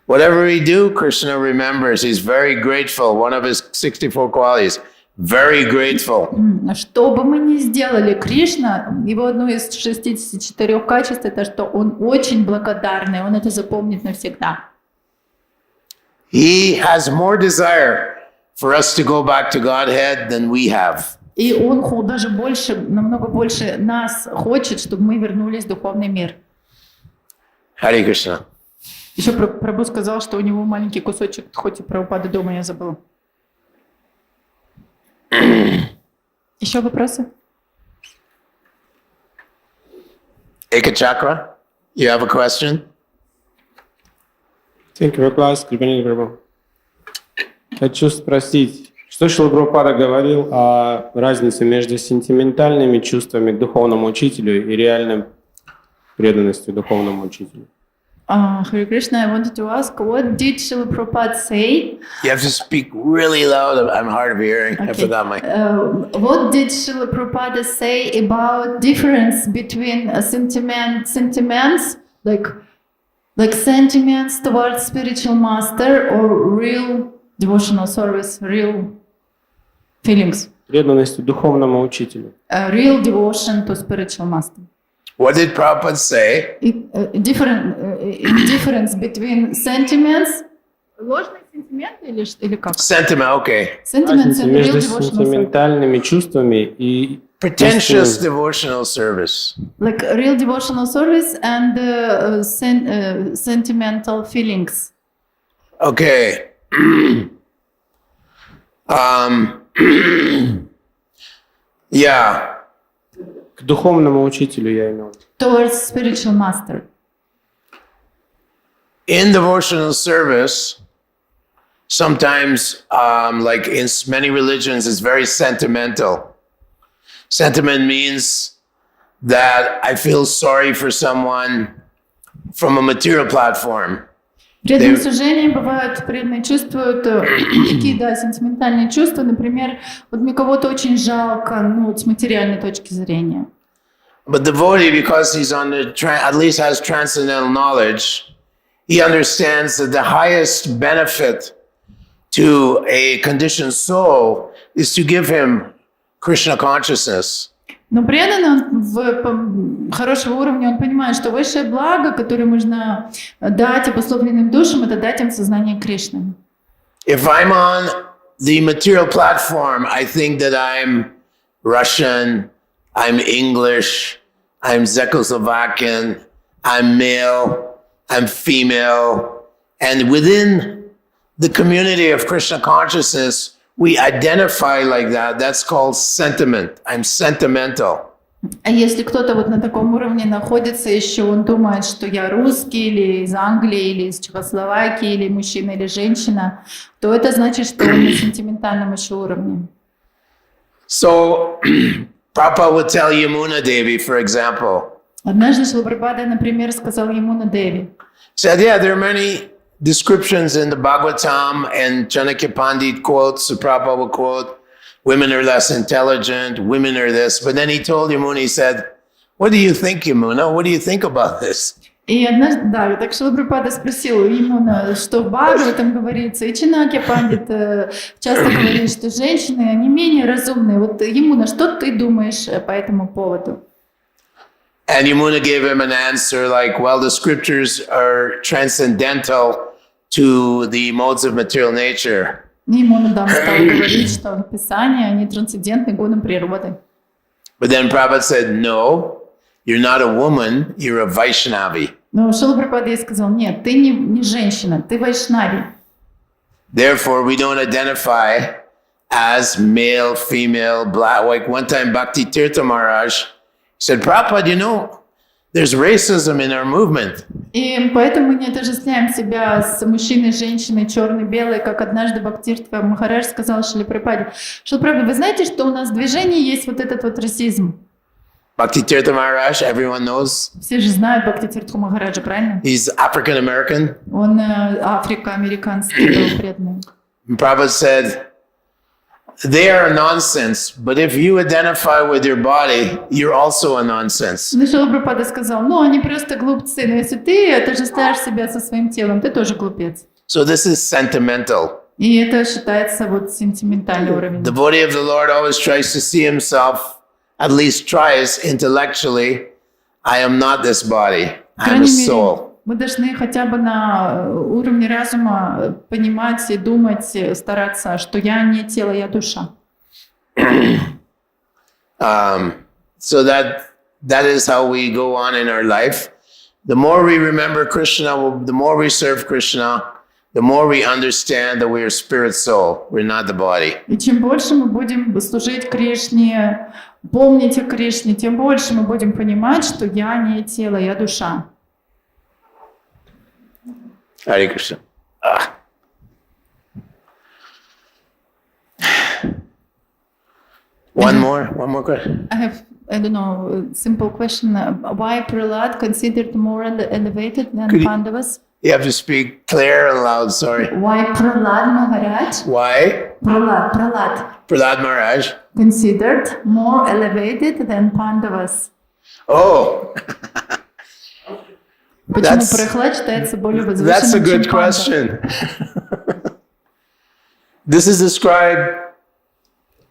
whatever we do, Krishna remembers. He's very grateful. One of his 64 qualities, very grateful. Что бы мы ни сделали, Кришна, его одно из 64 качеств, это что он очень благодарный, он это запомнит навсегда. He has more desire for us to go back to Godhead than we have. И он даже больше, намного больше нас хочет, чтобы мы вернулись в духовный мир. Hare Krishna. Еще Прабху сказал, что у него маленький кусочек, хоть и Прабхупады дома, я забыл. Еще вопросы? Eka Chakra, you have a question? Thank you for class, Крипанидхи Прабху. Хочу спросить, что Шрила Прабхупада говорил о разнице между сентиментальными чувствами к духовному учителю и реальной преданностью духовному учителю? Hare Krishna, I wanted to ask, what did Srila Prabhupada say? You have to speak really loud. I'm hard of hearing. I forgot my... What did Srila Prabhupada say about difference between sentiments, like sentiments towards spiritual master or real devotional service, real feelings, Преданностью духовному учителю. Real devotion to spiritual master? What did Prabhupada say? Difference between sentiments. Ложные сентименты или как? Sentiment, okay. Sentiments Разница and real между devotional service. сентиментальными чувствами и Pretentious devotional service. Like real devotional service and sentimental feelings. Okay. Yeah. к духовному учителю я имел. Towards spiritual master. In devotional service, sometimes, like in many religions, it's very sentimental. Sentiment means that I feel sorry for someone from a material platform. Преданные служения бывают, преданные чувствуют такие, да, сентиментальные чувства. Например, вот мне кого-то очень жалко, ну, вот с материальной точки зрения. But the devotee, because he's on the at least has transcendental knowledge, he understands that the highest benefit to a conditioned soul is to give him Krishna consciousness. Но преданный он хорошего уровня, он понимает, что высшее благо, которое можно дать обусловленным душам, это дать им сознание Кришны. If I'm on the material platform, I think that I'm Russian, I'm English, I'm Czechoslovakian, I'm male, I'm female, and within the community of Krishna consciousness, we identify like that. That's called sentiment. I'm sentimental. А если кто-то вот на таком уровне находится еще, он думает, что я русский, или из Англии, или из Чехословакии, или мужчина, или женщина, то это значит, что он на сентиментальном еще уровне. So, Prabhupada would tell Yamuna Devi, for example. Однажды Шрила Прабхупада, например, сказал Ямуна Деви. Said, yeah, there are many descriptions in the Bhagavatam and Chanakya Pandit quotes, the Prabhupada will quote, women are less intelligent, women are this. But then he told Yamuna, he said, what do you think, Yamuna? What do you think about this? И однажды, да, так Шрила Прабхупада спросил Ямуна, что в Бхагаватам говорится, и Чанакья Пандит часто говорит, что женщины, они менее разумные. Вот, Ямуна, что ты думаешь по этому поводу? And Yamuna gave him an answer like, well, the scriptures are transcendental to the modes of material nature. Ямуна стал говорить, что Писания, они трансцендентны гонам природы. But then Prabhupada said, no, you're not a woman, you're a Vaishnavi. Но Шрила Прабхупада ей сказал, нет, ты не женщина, ты вайшнави. Therefore, we don't identify as male, female, black, white. One time Bhakti Tirtha Maharaj said, Prabhupada, you know, there's racism in our movement. И поэтому мы не отождествляем себя с мужчиной, женщиной, черный, белый, как однажды Бхактиртха Махарадж сказал Шриле Прабхупаде. Шрила Прабхупада, вы знаете, что у нас в движении есть вот этот вот расизм? Bhakti Tirtha Maharaj, everyone knows. Все же знают Бхактитиртху Махараджа, правильно? He's African American. Он африко-американский был преданный. Prabhupada said, they are a nonsense, but if you identify with your body, you're also a nonsense. Ну, Шрила Прабхупада сказал, ну, они просто глупцы, но если ты отождествляешь себя со своим телом, ты тоже глупец. So this is sentimental. И это считается вот сентиментальный уровень. The devotee of the Lord always tries to see himself, at least tries intellectually, I am not this body, I am a soul. Мы должны хотя бы на уровне разума понимать и думать, стараться, что я не тело, я душа. So that is how we go on in our life. The more we remember Krishna, the more we serve Krishna, the more we understand that we are spirit soul, we're not the body. И чем больше мы будем служить Кришне, помнить о Кришне, тем больше мы будем понимать, что я не тело, я душа. Hare Krishna. One more question. I don't know, a simple question. Why Prahlad considered more elevated than Could you- Pandavas? You have to speak clear and loud, sorry. Why Prahlad Maharaj? Why? Prahlad Prahlad Maharaj. considered more elevated than Pandavas. Oh, Почему That's- Прохлад считается более that's a возвышенным, чем good Пандава? question. This is described,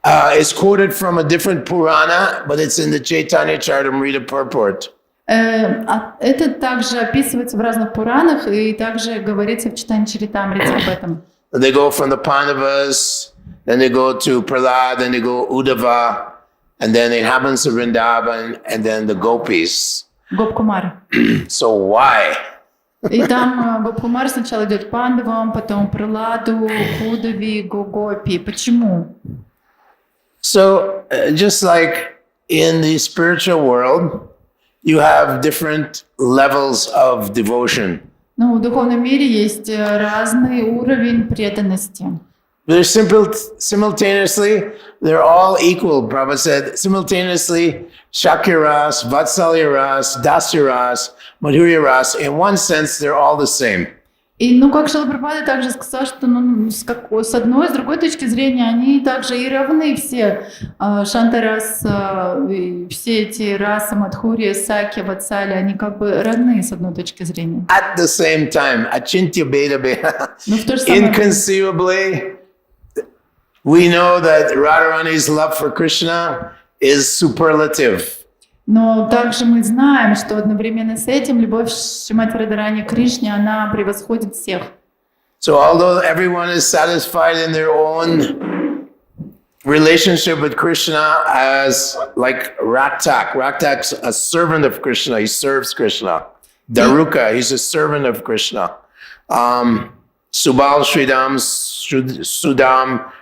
it's quoted from a different Purana, but it's in the Chaitanya Charitamrita purport. Это также описывается в разных Пуранах и также говорится в Читании Чаритамрите об этом. They go from the Pandavas, then they go to Prahlad, then they go Uddhava, and then it happens to Vrindavan, and then the Gopis. Гопкумар. So why? И там Гопкумар сначала идет к Пандавам, потом Праладу, Кудави, Гопи. Почему? So just like in the spiritual world, you have different levels of devotion. Ну, в духовном мире есть разный уровень преданности. They're simultaneously, they're all equal. Prabhupada said, simultaneously, Shakya Ras, Vatsalya Ras, Dasya Ras, Madhurya Ras, in one sense, they're all the same. И, ну, как Шрила Прабхупада также сказал, что с одной, с другой точки зрения, они также и равны все. Шантарас, все эти расы, Мадхурия, Сакья, Ватсали, они как бы равны с одной точки зрения. At the same time, Achintya Beda Beda, Но в то же самое время inconceivably, we know that Radharani's love for Krishna is superlative. Но также мы знаем, что одновременно с этим любовь Шримати Радхарани к Кришне, она превосходит всех. So although everyone is satisfied in their own relationship with Krishna as like Raktak's a servant of Krishna, he serves Krishna. Daruka, he's a servant of Krishna. Subal, Sridam,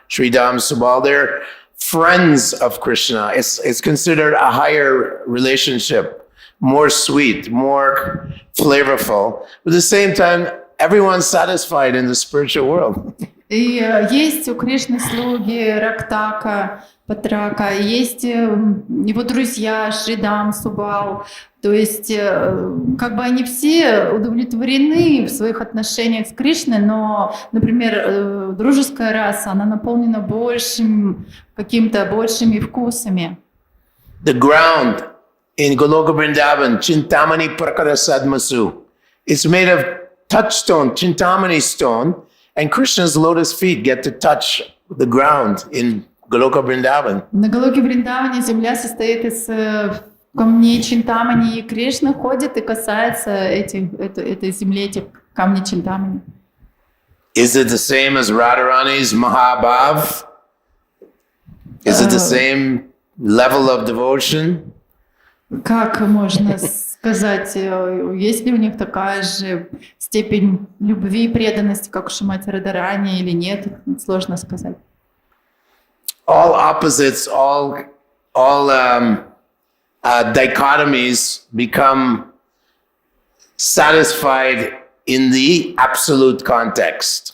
Subal, they're friends of Krishna. It's considered a higher relationship, more sweet, more flavorful. But at the same time, everyone's satisfied in the spiritual world. И есть у Кришны слуги Рактака, Патрака, есть его друзья Шридам, Субал. То есть как бы они все удовлетворены в своих отношениях с Кришной, но, например, дружеская раса, она наполнена большими вкусами. The ground in Goloka Vrindavan, Chintamani Prakara Sadmasu, it's made of touchstone, Chintamani stone, and Krishna's lotus feet get to touch the ground in Goloka Vrindavan. На Галоке Вриндаване земля состоит из камней Чинтамани, и Кришна ходит и касается этой земли, этих камней Чинтамани. Is it the same as Radharani's Mahabhav? Is it the same level of devotion? Как можно сказать, есть ли у них такая же степень любви и преданности, как у Шримати Радхарани, или нет? Сложно сказать. all opposites, all dichotomies become satisfied in the absolute context.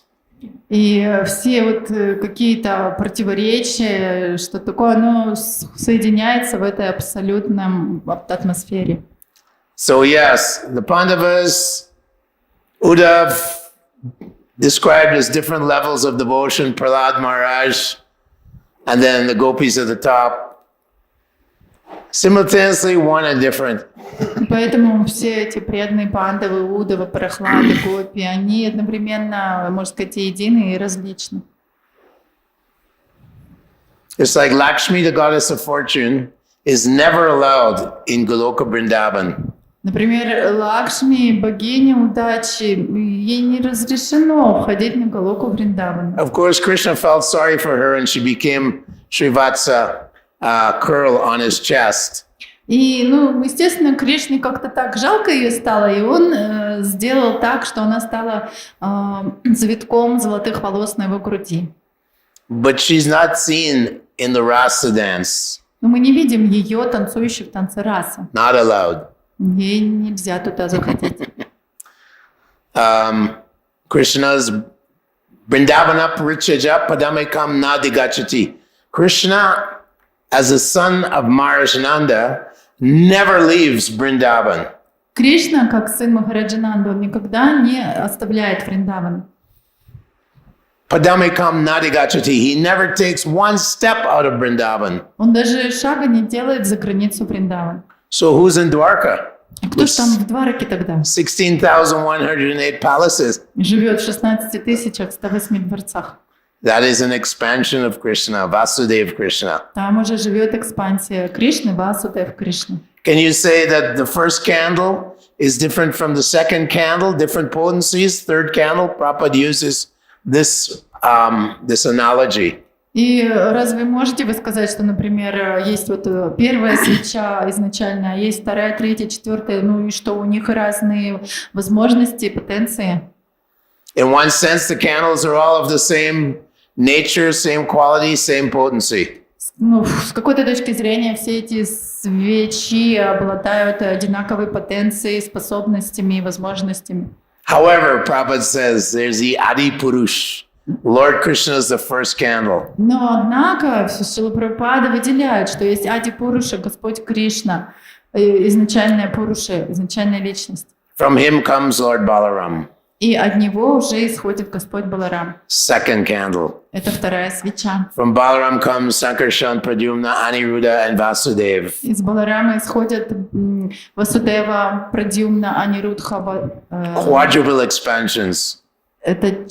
И все вот какие-то противоречия, что такое, оно соединяется в этой абсолютном атмосфере. So yes, the Pandavas, Uddhav described as different levels of devotion, Prahlad Maharaj, and then the gopis at the top, simultaneously one and different. Поэтому все эти преданные пандавы, Удава, Прахлады, Гопи, они одновременно, можно сказать, и едины, и различны. It's like Lakshmi, the goddess of fortune, is never allowed in Goloka Vrindavan. Например, Лакшми, богиня удачи, ей не разрешено входить на Галоку Вриндаван. Of course, Krishna felt sorry for her and she became Srivatsa, curl on his chest. И, естественно, Кришне как-то так жалко ее стало, и он сделал так, что она стала завитком золотых волос на его груди. But she's not seen in the rasa dance. Но мы не видим ее танцующей в танце раса. Not allowed. Ей нельзя туда заходить. Krishna's Vrindavana Parichaja Padamekam Nadigachati. Krishna, as a son of Maharashananda, never leaves Vrindavan. Кришна, как сын Махараджананды, он никогда не оставляет Вриндаван. Padamekam Nadigachati. He never takes one step out of Vrindavan. Он даже шага не делает за границу Вриндаван. So who's in Dwarka? Кто же там в Двараке тогда? 16,108 palaces. Живет в 16 108 дворцах. That is an expansion of Krishna, Vasudeva Krishna. Там уже живет экспансия Кришны, Васудев Кришны. Can you say that the first candle is different from the second candle, different potencies? Third candle, Prabhupada uses this analogy. И разве можете вы сказать, что, например, есть вот первая свеча изначально, а есть вторая, третья, четвертая, и что у них разные возможности, потенции? In one sense, the candles are all of the same nature, same quality, same potency. С какой-то точки зрения все эти свечи обладают одинаковой потенцией, способностями и возможностями. However, Prabhupada says there's the Adi Purush. Lord Krishna is the first candle. Но однако Шрила Прабхупада выделяет, что есть Ади Пуруша, Господь Кришна, изначальная Пуруша, изначальная личность. From him comes Lord Balaram. И от него уже исходит Господь Баларам. Second candle. Это вторая свеча. From Balaram comes Sankarshan, Pradyumna, Aniruddha, and Vasudev. Из Баларама исходят Васудева, Прадьюмна, Анирудха. Quadruple expansions. Это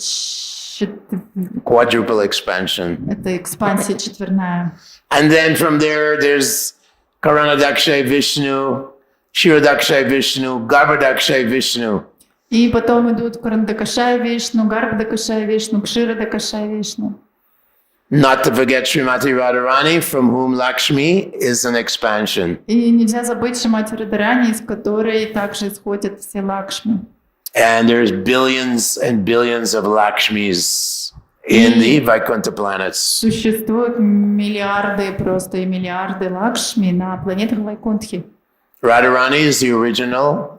Quadruple expansion. Это экспансия четверная. And then from there, there's Karanadakshay Vishnu, Kshirodakshay Vishnu, Garbhodakshay Vishnu. И потом идут Карандакашай Вишну, Гарбдакашай Вишну, Кширадакашай Вишну. Not to forget Srimati Radharani, from whom Lakshmi is an expansion. И нельзя забыть Шримати Радхарани, из которой также исходят все Лакшми. And there's billions and billions of Lakshmis in the Vaikuntha planets. Существуют миллиарды, просто и миллиарды Лакшми на планетах Вайкунтхи. Radharani is the original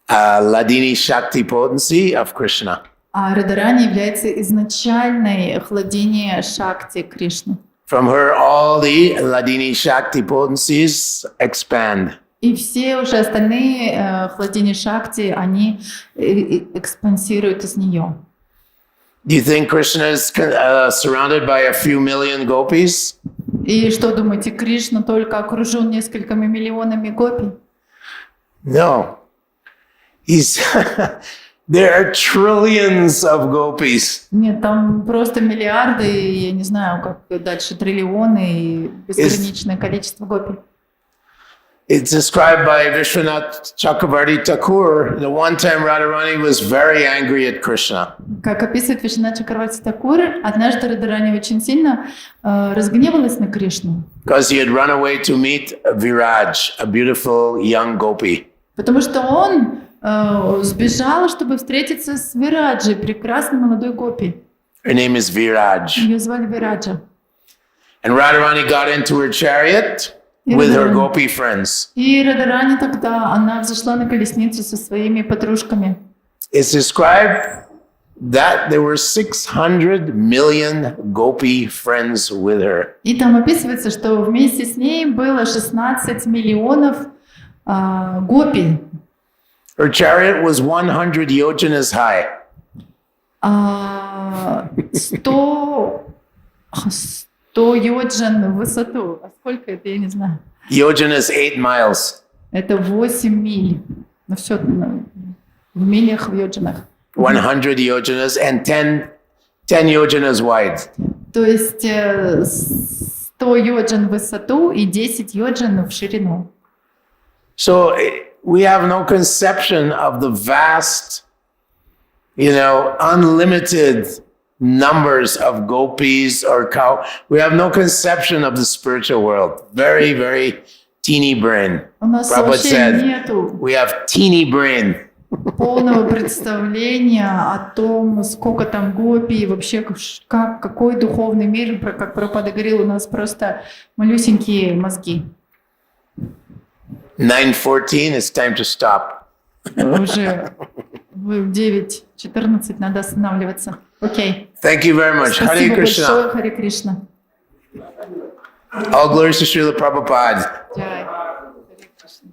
Ladini Shakti potency of Krishna. А Радхарани является изначальной хладини Шакти Кришны. From her, all the Ladini Shakti potencies expand. И все уже остальные хладини Шакти, они экспансируют из нее. Do you think Krishna is surrounded by a few million gopis? И что думаете, Кришна только окружен несколькими миллионами гопи? No. He's there are trillions of gopis. Нет, там просто миллиарды, и я не знаю, как дальше, триллионы и безграничное количество гопи. It's described by Vishwanath Chakravarti Thakur. The one time Radharani was very angry at Krishna. Как описывает Вишванат Чакраварти Такур, однажды Радхарани очень сильно разгневалась на Кришну. Because he had run away to meet Viraj, a beautiful young gopi. Потому что он сбежал, чтобы встретиться с Вираджей, прекрасной молодой гопи. Her name is Viraj. Ее звали Вираджа. And Radharani got into her chariot with her gopi friends. И Радарани тогда, она взошла на колесницу со своими подружками. It's described that there were 600 million gopi friends with her. И там описывается, что вместе с ней было 16 миллионов гопи. Her chariot was 100 yojanas high. 100 йоджан в высоту. А сколько это, я не знаю. Yojanas 8 miles. Это 8 миль. Ну все в милях, в йоджанах. 100 yojanas and 10 yojanas wide. То есть 100 йоджан в высоту и 10 йоджан в ширину. So we have no conception of the vast, unlimited numbers of gopis or cow. We have no conception of the spiritual world. Very, very teeny brain. У нас Prabhupada вообще said, нету we have teeny brain. полного представления о том, сколько там гопи, вообще какой духовный мир, как Прабхупада говорил, у нас просто малюсенькие мозги. 9:14, it's time to stop. Уже в 9:14 надо останавливаться. Окей. Thank you very much. Hare Спасибо Krishna. большое, Харе Кришна. All glories to Srila Prabhupada. Джай. Харе Кришна.